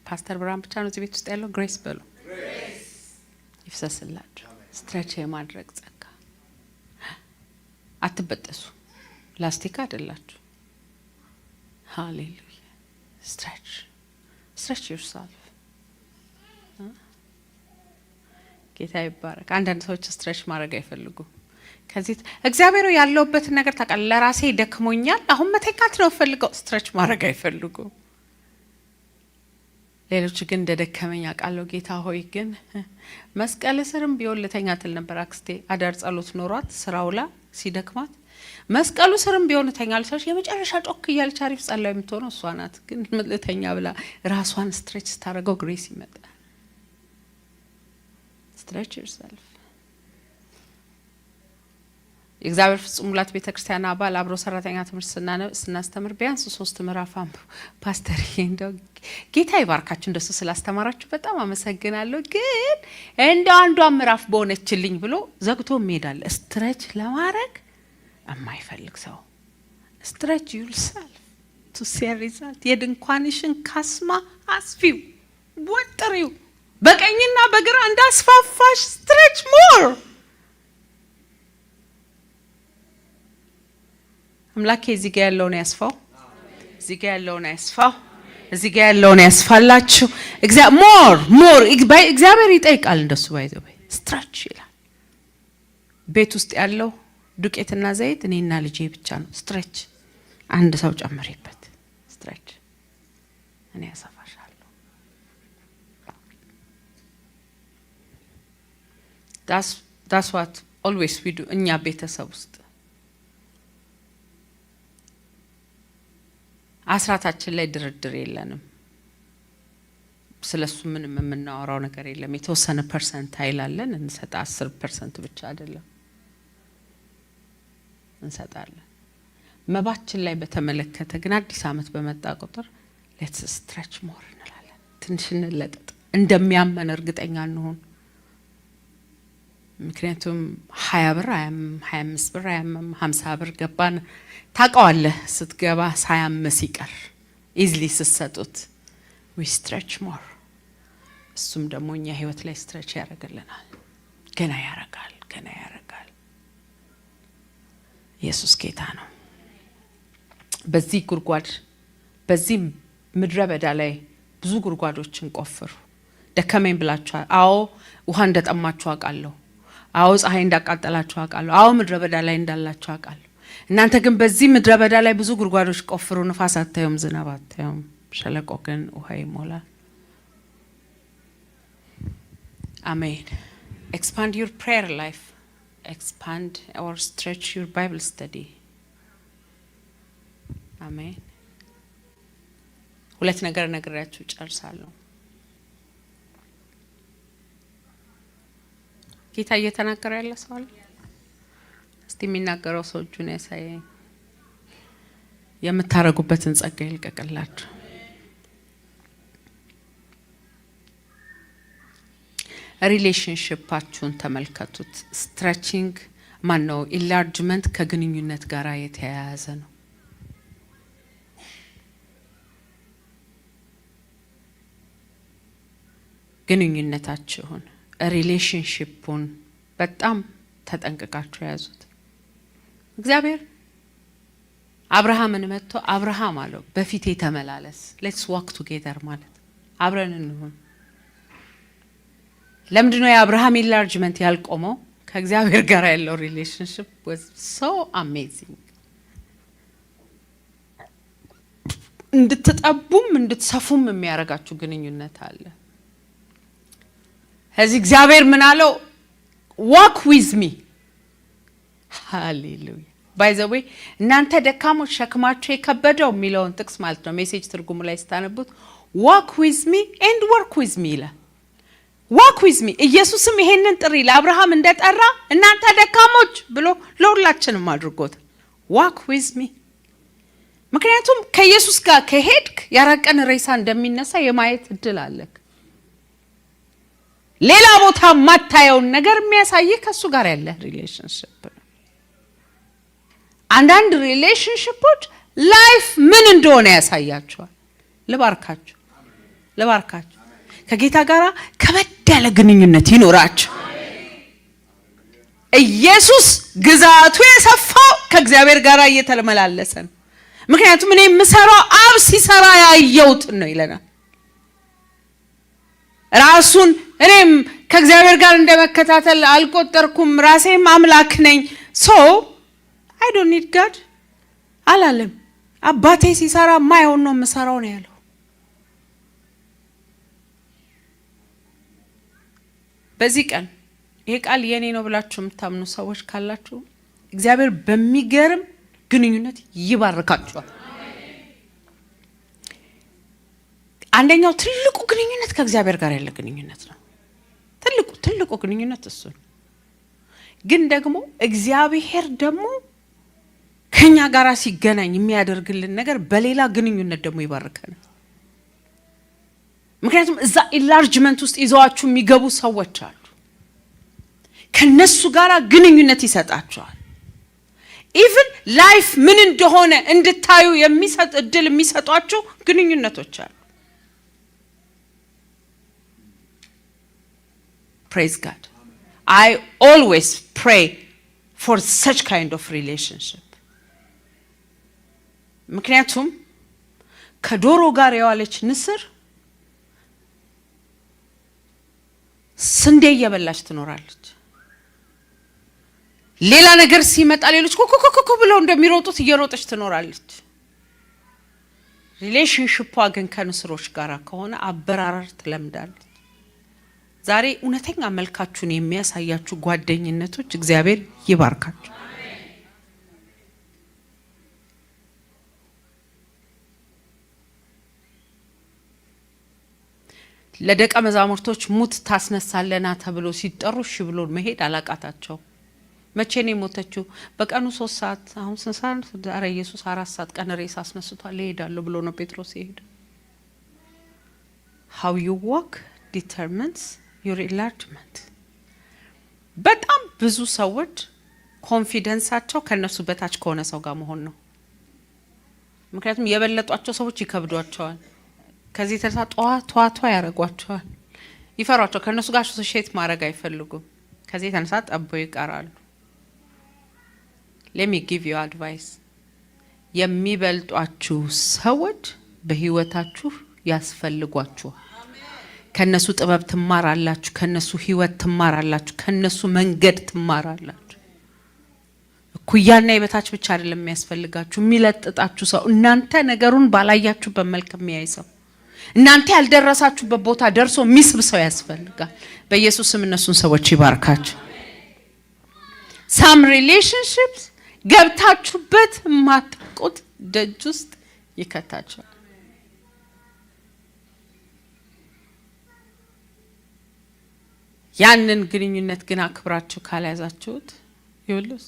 ፓስተር ብርሃን ብቻ ነው እዚህ ቤት ውስጥ ያለው። ግሬስ በሉ። ይፍሰስላችሁ። ስትሬች የማድረግ ጸጋ። አትበጠሱ፣ ላስቲክ አይደላችሁ። ሃሌሉያ። stretch yourself. ጌታ ይባረክ። አንዳንድ ሰዎች ስትሬች ማድረግ አይፈልጉም። ከዚህ እግዚአብሔር ያለውበት ነገር ታውቃለህ። ለራሴ ደክሞኛል አሁን መተካት ነው ፈልገው ስትሬች ማድረግ አይፈልጉም። ሌሎች ግን እንደደከመኝ አውቃለሁ። ጌታ ሆይ ግን መስቀል ስርም ቢሆን ልተኛ ትል ነበር አክስቴ። አዳር ጸሎት ኖሯት ስራውላ ሲደክማት መስቀሉ ስርም ቢሆን ተኛለች። የመጨረሻ ጮክ እያለች አሪፍ ጸላው የምትሆነው እሷ ናት። ግን ልተኛ ብላ ራሷን ስትሬች ስታደርገው ግሬስ ይመጣል። stretch yourself. የእግዚአብሔር ፍጹም ሙላት ቤተክርስቲያን አባል አብሮ ሰራተኛ ትምህርት ስናስተምር ቢያንስ 3 ምዕራፍ አንብቡ። ፓስተር እንደው ጌታ ይባርካችሁ እንደሱ ስላስተማራችሁ በጣም አመሰግናለሁ። ግን እንደው አንዷ ምዕራፍ በሆነችልኝ ብሎ ዘግቶ ሜዳል ስትሬች ለማድረግ የማይፈልግ ሰው stretch yourself to see result. የድንኳንሽን ካስማ አስፊው ወጥሪው በቀኝና በግራ እንዳስፋፋሽ stretch more. አምላኬ እዚህ ጋር ያለውን ያስፋው፣ እዚህ ጋር ያለውን ያስፋው፣ እዚህ ጋር ያለውን ያስፋላችሁ። እግዚአብሔር ይጠይቃል እንደሱ ባይዘው stretch ይላል። ቤት ውስጥ ያለው ዱቄትና ዘይት እኔና ልጄ ብቻ ነው። stretch አንድ ሰው ጨምሪበት። stretch እኔ ያሰፋሻለሁ። that's what always we do እኛ ቤተሰብ ውስጥ አስራታችን ላይ ድርድር የለንም። ስለሱ ምንም የምናወራው ነገር የለም። የተወሰነ ፐርሰንት አይላለን እንሰጣ 10% ብቻ አይደለም እንሰጣለን። መባችን ላይ በተመለከተ ግን አዲስ አመት በመጣ ቁጥር let's stretch more እንላለን። ትንሽ እንለጠጥ፣ እንደሚያመን እርግጠኛ እንሆን። ምክንያቱም 20 ብር 25 ብር 50 ብር ገባን ታውቀዋለህ። ስትገባ 25 ይቀር ኢዝሊ ስትሰጡት we stretch more። እሱም ደግሞ እኛ ህይወት ላይ stretch ያደርግልናል። ገና ያረጋል። ኢየሱስ ጌታ ነው። በዚህ ጉርጓድ በዚህ ምድረ በዳ ላይ ብዙ ጉርጓዶችን ቆፍሩ። ደከመኝ ብላችኋል። አዎ ውሃ እንደጠማችሁ አውቃለሁ። አዎ ፀሐይ እንዳቃጠላችሁ አውቃለሁ። አዎ ምድረ በዳ ላይ እንዳላችሁ አውቃለሁ። እናንተ ግን በዚህ ምድረ በዳ ላይ ብዙ ጉርጓዶች ቆፍሩ። ንፋስ አታዩም፣ ዝናብ አታዩም፣ ሸለቆ ግን ውሃ ይሞላል። አሜን። expand your prayer life. expand or stretch your Bible study. Amen. ሁለት ነገር ነግራችሁ ጨርሳለሁ። ጌታ እየተናገረ ያለ ሰው አለ? እስቲ የሚናገረው ሰው እጁን ያሳየኝ። የምታረጉበትን ጸጋ ይልቀቅላችሁ። ሪሌሽንሺፓችሁን ተመልከቱት። ስትሬቺንግ ማነው ኢንላርጅመንት ከግንኙነት ጋር የተያያዘ ነው። ግንኙነታችሁን ሪሌሽንሺፑን በጣም ተጠንቅቃችሁ ያዙት። እግዚአብሔር አብርሃምን መጥቶ አብርሃም አለው በፊቴ ተመላለስ፣ ሌትስ ዋክ ቱጌዘር ማለት አብረን እንሁን። ለምንድነው የአብርሃም ኢንላርጅመንት ያልቆመው? ከእግዚአብሔር ጋር ያለው ሪሌሽንሺፕ was so amazing። እንድትጠቡም እንድትሰፉም የሚያረጋችሁ ግንኙነት አለ። እዚህ እግዚአብሔር ምን አለው? walk with me። ሃሌሉያ። by the way እናንተ ደካሞች ሸክማችሁ የከበደው የሚለውን ጥቅስ ማለት ነው ሜሴጅ ትርጉሙ ላይ ስታነቡት walk with me and work with me ይላል። walk with me ኢየሱስም ይሄንን ጥሪ ለአብርሃም እንደጠራ እናንተ ደካሞች ብሎ ለሁላችንም አድርጎት walk with me። ምክንያቱም ከኢየሱስ ጋር ከሄድክ ያራቀን ሬሳ እንደሚነሳ የማየት እድል አለክ። ሌላ ቦታ ማታየውን ነገር የሚያሳይ ከሱ ጋር ያለ ሪሌሽንሺፕ ነው። አንዳንድ ሪሌሽንሺፖች ላይፍ ምን እንደሆነ ያሳያቸዋል። ልባርካችሁ ከጌታ ጋር ከበድ ያለ ግንኙነት ይኖራችሁ። ኢየሱስ ግዛቱ የሰፋው ከእግዚአብሔር ጋር እየተመላለሰ ነው። ምክንያቱም እኔ የምሰራው አብ ሲሰራ ያየሁት ነው ይለናል። ራሱን እኔም ከእግዚአብሔር ጋር እንደመከታተል አልቆጠርኩም፣ ራሴም አምላክ ነኝ። ሶ I don't need God አላለም። አባቴ ሲሰራ ማይሆን ነው የምሰራው ነው ያለው። በዚህ ቀን ይሄ ቃል የኔ ነው ብላችሁ የምታምኑ ሰዎች ካላችሁ እግዚአብሔር በሚገርም ግንኙነት ይባርካችኋል። አንደኛው ትልቁ ግንኙነት ከእግዚአብሔር ጋር ያለ ግንኙነት ነው። ትልቁ ግንኙነት እሱ ነው። ግን ደግሞ እግዚአብሔር ደግሞ ከኛ ጋር ሲገናኝ የሚያደርግልን ነገር በሌላ ግንኙነት ደግሞ ይባርከናል። ምክንያቱም እዛ ኢንላርጅመንት ውስጥ ይዘዋችሁ የሚገቡ ሰዎች አሉ። ከነሱ ጋር ግንኙነት ይሰጣቸዋል። ኢቭን ላይፍ ምን እንደሆነ እንድታዩ የሚሰጥ እድል የሚሰጧችሁ ግንኙነቶች አሉ። Praise God. I always pray for such kind of relationship. ምክንያቱም ከዶሮ ጋር የዋለች ንስር ስንዴ እየበላች ትኖራለች። ሌላ ነገር ሲመጣ ሌሎች ኮኮኮኮ ብለው እንደሚሮጡት እየሮጠች ትኖራለች። ሪሌሽንሺፑ ግን ከንስሮች ጋር ከሆነ አበራራር ትለምዳለች። ዛሬ እውነተኛ መልካችሁን የሚያሳያችሁ ጓደኝነቶች እግዚአብሔር ይባርካችሁ። ለደቀ መዛሙርቶች ሙት ታስነሳለና ተብሎ ሲጠሩ እሺ ብሎ መሄድ አላቃታቸው። መቼ ነው የሞተችው? በቀኑ 3 ሰዓት። አሁን ስንት ሰዓት? ዛሬ ኢየሱስ 4 ሰዓት ቀን ሬሳ አስነስቷል ይሄዳለሁ ብሎ ነው ጴጥሮስ ይሄድ። how you walk determines your enlargement። በጣም ብዙ ሰዎች ኮንፊደንሳቸው ከነሱ በታች ከሆነ ሰው ጋር መሆን ነው። ምክንያቱም የበለጧቸው ሰዎች ይከብዷቸዋል። ከዚህ ተርሳ ጧቷ ያረጓቸዋል፣ ይፈሯቸው። ከነሱ ጋር ሶሼት ማድረግ አይፈልጉም። ከዚህ ተነሳ ጠበው ይቀራሉ። let me give you advice። የሚበልጧችሁ ሰዎች በህይወታችሁ ያስፈልጓችሁ። ከነሱ ጥበብ ትማራላችሁ፣ ከነሱ ህይወት ትማራላችሁ፣ ከነሱ መንገድ ትማራላችሁ። ኩያና የበታች ብቻ አይደለም የሚያስፈልጋችሁ፣ የሚለጥጣችሁ ሰው፣ እናንተ ነገሩን ባላያችሁ በመልክ የሚያይ ሰው፣ እናንተ ያልደረሳችሁበት ቦታ ደርሶ የሚስብ ሰው ያስፈልጋል። በኢየሱስ ስም እነሱን ሰዎች ይባርካችሁ። ሳም ሪሌሽንሺፕስ ገብታችሁበት ማጥቁት ደጅ ውስጥ ይከታችኋል። ያንን ግንኙነት ግን አክብራችሁ ካልያዛችሁት ይውልስ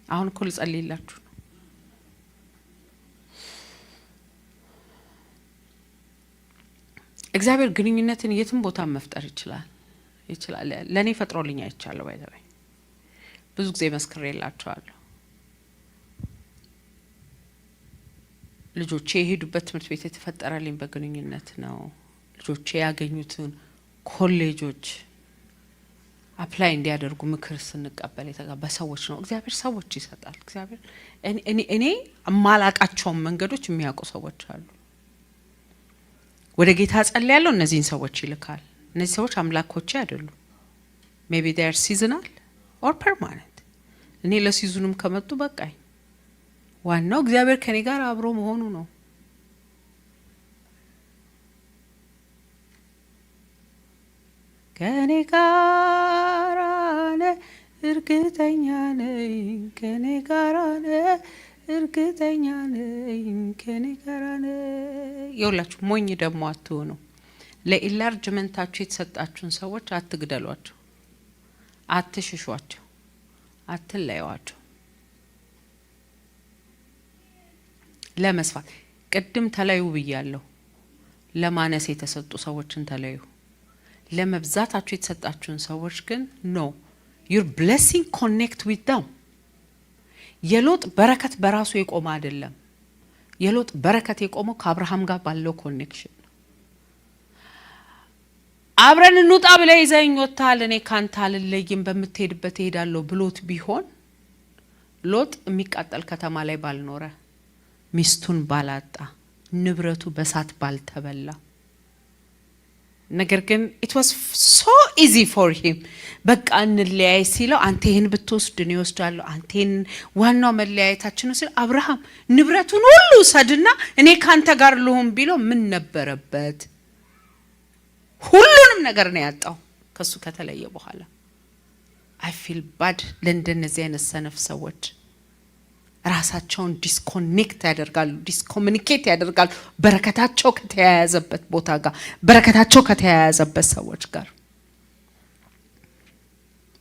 አሁን ኩል ጸልይላችሁ ነው። እግዚአብሔር ግንኙነትን የትም ቦታ መፍጠር ይችላል። ለኔ ፈጥሮልኝ አይቻለሁ። ባይዘይ ብዙ ጊዜ መስክሬላችኋለሁ። ልጆቼ የሄዱበት ትምህርት ቤት የተፈጠረልኝ በግንኙነት ነው። ልጆቼ ያገኙትን ኮሌጆች አፕላይ እንዲያደርጉ ምክር ስንቀበል በሰዎች ነው። እግዚአብሔር ሰዎች ይሰጣል። እግዚአብሔር እኔ ማላቃቸው መንገዶች የሚያውቁ ሰዎች አሉ። ወደ ጌታ ጸልያለሁ፣ እነዚህን ሰዎች ይልካል። እነዚህ ሰዎች አምላኮቼ አይደሉም። ሜቢ they are seasonal or permanent። እኔ ለሲዝኑም ከመጡ በቃኝ። ዋናው እግዚአብሔር ከኔ ጋር አብሮ መሆኑ ነው። ከኔ ጋር ነህ እርግጠኛ ነኝ፣ ከኔ ጋር ነህ እርግጠኛ ነኝ፣ ከኔ ጋር ነህ። ይኸውላችሁ ሞኝ ደግሞ አትሆኑ። ለኢንላርጅመንታችሁ የተሰጣችሁን ሰዎች አትግደሏቸው፣ አትሽሿቸው፣ አትለዩዋቸው። ለመስፋት ቅድም ተለዩ ብያለሁ። ለማነስ የተሰጡ ሰዎችን ተለዩ። ለመብዛታችሁ የተሰጣችሁን ሰዎች ግን ኖ your blessing connect with them። የሎጥ በረከት በራሱ የቆመ አይደለም። የሎጥ በረከት የቆመው ከአብርሃም ጋር ባለው ኮኔክሽን ነው። አብረን እንውጣ ብለህ ይዘኝ ወጣል፣ እኔ ካንተ አልለይም፣ በመትሄድበት እሄዳለሁ ብሎት ቢሆን ሎጥ የሚቃጠል ከተማ ላይ ባልኖረ፣ ሚስቱን ባላጣ፣ ንብረቱ በሳት ባልተበላ። ነገር ግን it was so easy for him። በቃ እንለያይ ሲለው አንተ ይሄን ብትወስድ ነው ይወስዳለሁ፣ አንተ ይሄን ዋናው መለያየታችን ነው ሲል አብርሃም ንብረቱን ሁሉ ሰድና እኔ ካንተ ጋር ልሁን ቢለው ምን ነበረበት? ሁሉንም ነገር ነው ያጣው ከሱ ከተለየ በኋላ። I feel bad ለእንደነዚህ አይነት ሰነፍ ሰዎች። ራሳቸውን ዲስኮኔክት ያደርጋሉ፣ ዲስኮሙኒኬት ያደርጋሉ በረከታቸው ከተያያዘበት ቦታ ጋር፣ በረከታቸው ከተያያዘበት ሰዎች ጋር።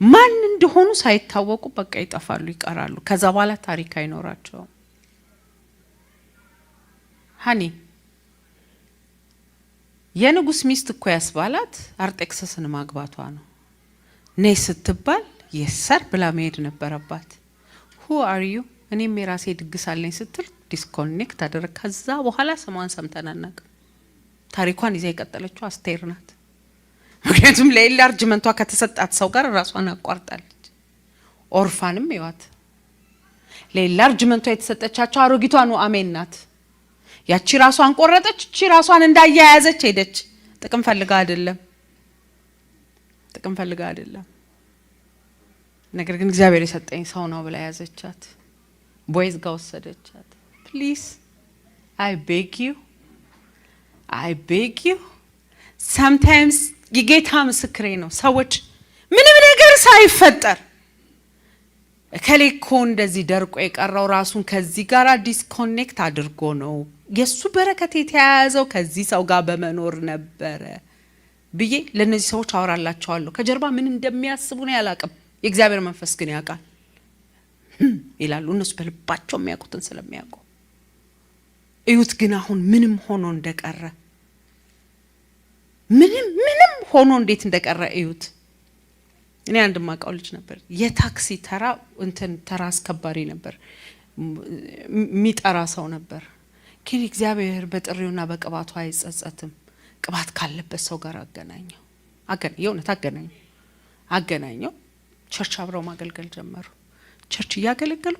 ማን እንደሆኑ ሳይታወቁ በቃ ይጠፋሉ፣ ይቀራሉ። ከዛ በኋላ ታሪክ አይኖራቸውም። ሃኒ የንጉስ ሚስት እኮ ያስባላት አርጤክስስን ማግባቷ ነው። ነይ ስትባል የሰር ብላ መሄድ ነበረባት። who are you? እኔም የራሴ ድግስ አለኝ ስትል ዲስኮኔክት አደረገ። ከዛ በኋላ ስሟን ሰምተናናቅ። ታሪኳን ይዛ የቀጠለችው አስቴር ናት። ምክንያቱም ለኢንላርጅመንቷ ከተሰጣት ሰው ጋር ራሷን አቋርጣለች። ኦርፋንም ይዋት ለኢንላርጅመንቷ የተሰጠቻቸው አሮጊቷ ነው አሜን ናት። ያቺ ራሷን ቆረጠች፣ እቺ ራሷን እንዳያያዘች ሄደች። ጥቅም ፈልጋ አይደለም፣ ጥቅም ፈልጋ አይደለም። ነገር ግን እግዚአብሔር የሰጠኝ ሰው ነው ብላ ያዘቻት። ቦይዝ ጋር ወሰደቻት። ፕሊዝ I beg you sometimes የጌታ ምስክሬ ነው። ሰዎች ምንም ነገር ሳይፈጠር ከሌኮ እንደዚህ ደርቆ የቀረው ራሱን ከዚህ ጋር ዲስኮኔክት አድርጎ ነው። የሱ በረከት የተያያዘው ከዚህ ሰው ጋር በመኖር ነበረ ብዬ ለነዚህ ሰዎች አወራላቸዋለሁ። ከጀርባ ምን እንደሚያስቡ ነው ያላቀም፣ የእግዚአብሔር መንፈስ ግን ያውቃል ይላሉ። እነሱ በልባቸው የሚያውቁትን ስለሚያውቁ እዩት። ግን አሁን ምንም ሆኖ እንደቀረ፣ ምንም ሆኖ እንዴት እንደቀረ እዩት። እኔ አንድ ማቃው ልጅ ነበር፣ የታክሲ ተራ አስከባሪ ነበር፣ የሚጠራ ሰው ነበር። ግን እግዚአብሔር በጥሪውና በቅባቱ አይጸጸትም። ቅባት ካለበት ሰው ጋር የእውነት አገናኘው። ቸርች አብረው ማገልገል ጀመሩ። ቸርች እያገለገሉ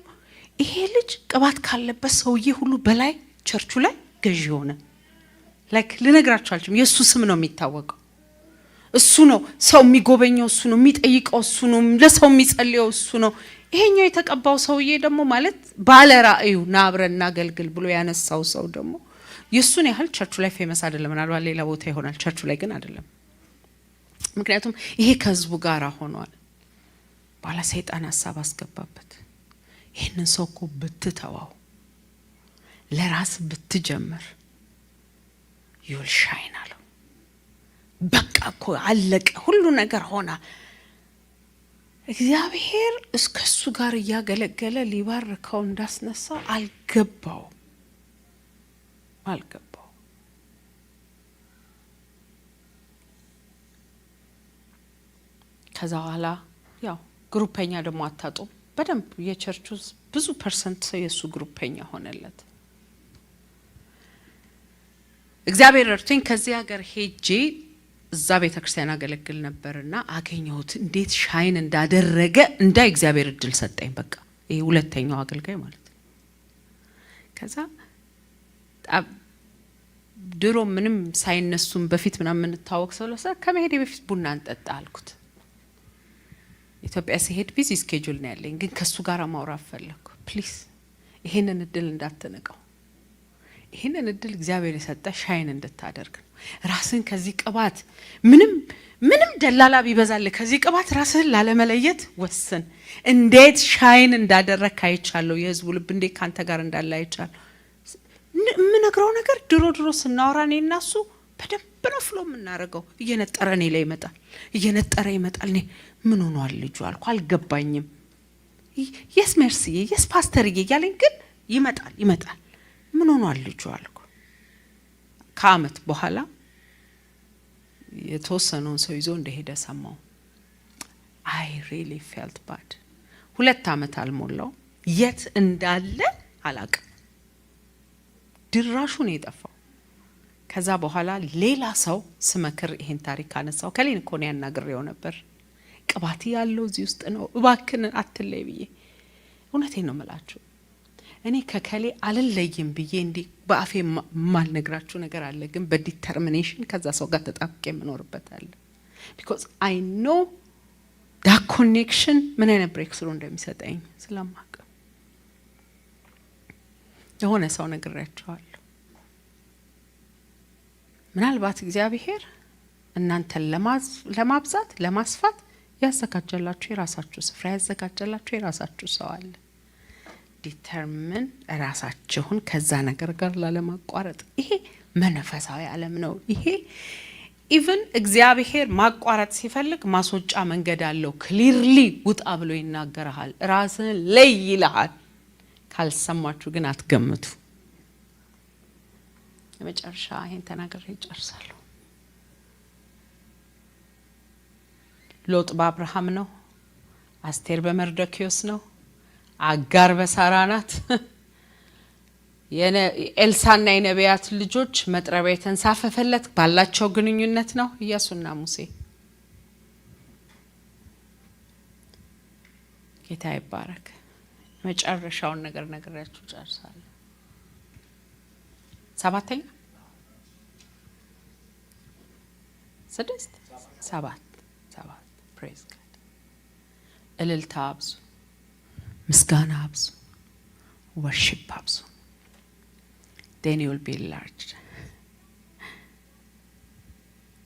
ይሄ ልጅ ቅባት ካለበት ሰውዬ ሁሉ በላይ ቸርቹ ላይ ገዢ ሆነ። ልነግራችሁ አልችልም። የሱ ስም ነው የሚታወቀው። እሱ ነው ሰው የሚጎበኘው፣ እሱ ነው የሚጠይቀው፣ እሱ ነው ለሰው የሚጸልየው፣ እሱ ነው። ይሄኛው የተቀባው ሰውዬ ደግሞ ማለት ባለ ራእዩ ና አብረን እናገልግል ብሎ ያነሳው ሰው ደግሞ የሱን ያህል ቸርቹ ላይ ፌመስ አይደለም። ምናልባት ሌላ ቦታ ይሆናል፣ ቸርቹ ላይ ግን አይደለም። ምክንያቱም ይሄ ከህዝቡ ጋር ሆኗል። ባላ ሰይጣን ሐሳብ አስገባበት። ይሄንን ሰው እኮ ብትተዋው ለራስ ብትጀምር you'll shine አለው። በቃ እኮ አለቀ፣ ሁሉ ነገር ሆነ። እግዚአብሔር እስከሱ ጋር እያገለገለ ሊባርከው እንዳስነሳ አልገባው። ከዛ በኋላ ያው ግሩፕኛ ደግሞ አታጡም። በደንብ የቸርቹ ብዙ ፐርሰንት የሱ ግሩፕኛ ሆነለት። እግዚአብሔር እርቶኝ ከዚህ ሀገር ሄጄ እዛ ቤተክርስቲያን አገለግል ነበርና አገኘሁት እንዴት ሻይን እንዳደረገ እንዳይ እግዚአብሔር እድል ሰጠኝ። በቃ ይሄ ሁለተኛው አገልጋይ ማለት ነው። ከዛ ድሮ ምንም ሳይነሱም በፊት ምናምን እንታወቅ ስለሰ ከመሄዴ በፊት ቡና እንጠጣ አልኩት። ኢትዮጵያ ሲሄድ ቢዚ ስኬጁል ነው ያለኝ፣ ግን ከሱ ጋር ማውራት ፈለኩ። ፕሊዝ ይሄንን እድል እንዳትነቀው። ይሄንን እድል እግዚአብሔር የሰጠ ሻይን እንድታደርግ ነው። ራስን ከዚህ ቅባት ምንም ደላላ ቢበዛል ከዚህ ቅባት ራስን ላለመለየት ወስን። እንዴት ሻይን እንዳደረክ አይቻለሁ። የህዝቡ ልብ እንዴት ካንተ ጋር እንዳለ አይቻለሁ። ምንነግረው ነገር ድሮ ስናወራ እኔና እሱ በደንብ ነው ፍሎ የምናደርገው። እየነጠረ እኔ ላይ ይመጣል። እኔ ምን ሆኗል ልጁ አልኩ። አልገባኝም። የስ ሜርሲዬ የስ ፓስተርዬ እያለኝ ግን ይመጣል። ምን ሆኗል ልጁ አልኩ። ከአመት በኋላ የተወሰነውን ሰው ይዞ እንደሄደ ሰማው። I really felt bad። 2 አመት አልሞላው የት እንዳለ አላቅም። ድራሹ ነው የጠፋው። ከዛ በኋላ ሌላ ሰው ስመክር ይሄን ታሪክ አነሳው። ከሌን እኮ ነው ያናግሬው ነበር። ቅባት ያለው እዚህ ውስጥ ነው፣ እባክን አትለይ ብዬ። እውነቴን ነው የምላችሁ። እኔ ከከሌ አልለይም ብዬ እንዲ በአፌ ማልነግራችሁ ነገር አለ፣ ግን በዲተርሚኔሽን ከዛ ሰው ጋር ተጣብቄ የምኖርበት አለ። because I know that connection ምን አይነት breakthrough እንደሚሰጠኝ ስለማውቅ የሆነ ሰው ነግሬያችኋለሁ። ምናልባት እግዚአብሔር እናንተን ለማብዛት ለማስፋት ያዘጋጀላችሁ የራሳችሁ ስፍራ ያዘጋጀላችሁ የራሳችሁ ሰው አለ። ዲተርሚን ራሳችሁን ከዛ ነገር ጋር ላለማቋረጥ። ይሄ መንፈሳዊ ዓለም ነው። ይሄ ኢቭን እግዚአብሔር ማቋረጥ ሲፈልግ ማስወጫ መንገድ አለው። ክሊርሊ ውጣ ብሎ ይናገራል። ራስን ለይ ይልሃል። ካልሰማችሁ ግን አትገምቱ። የመጨረሻ ይሄን ተናግሬ እጨርሳለሁ። ሎጥ በአብርሃም ነው። አስቴር በመርዶክዮስ ነው። አጋር በሳራ ናት። ኤልሳና የነቢያት ልጆች መጥረቢያ የተንሳፈፈለት ባላቸው ግንኙነት ነው። ኢያሱና ሙሴ። ጌታ ይባረክ። መጨረሻውን ነገር ነግሬያችሁ ጨርሳለሁ። 7 ፕሬዝ ጋድ። እልልታ አብዙ፣ ምስጋና አብዙ፣ ወርሺፕ አብዙ። then you will be enlarged።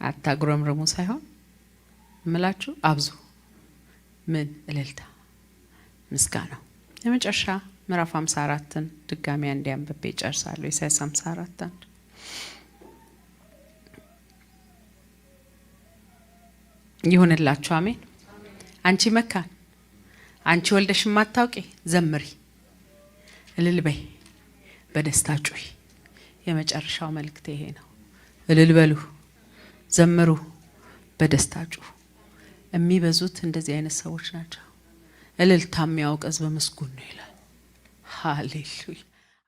አታጉረምርሙ ሳይሆን ምላችሁ አብዙ። ምን እልልታ፣ ምስጋና። የመጨረሻ ምዕራፍ 54ን ድጋሚ አንዴ ጨርሳለሁ። ኢሳይያስ 54 ይሁንላችሁ። አሜን። አንቺ መካን፣ አንቺ ወልደሽ ማታውቂ ዘምሪ፣ እልል በይ፣ በደስታ ጩሂ። የመጨረሻው መልእክት ይሄ ነው። እልል በሉ፣ ዘምሩ፣ በደስታ ጩሁ። የሚበዙት እንደዚህ አይነት ሰዎች ናቸው። እልልታ የሚያውቅ ሕዝብ ምስጉን ነው ይላል። ሃሌሉያ።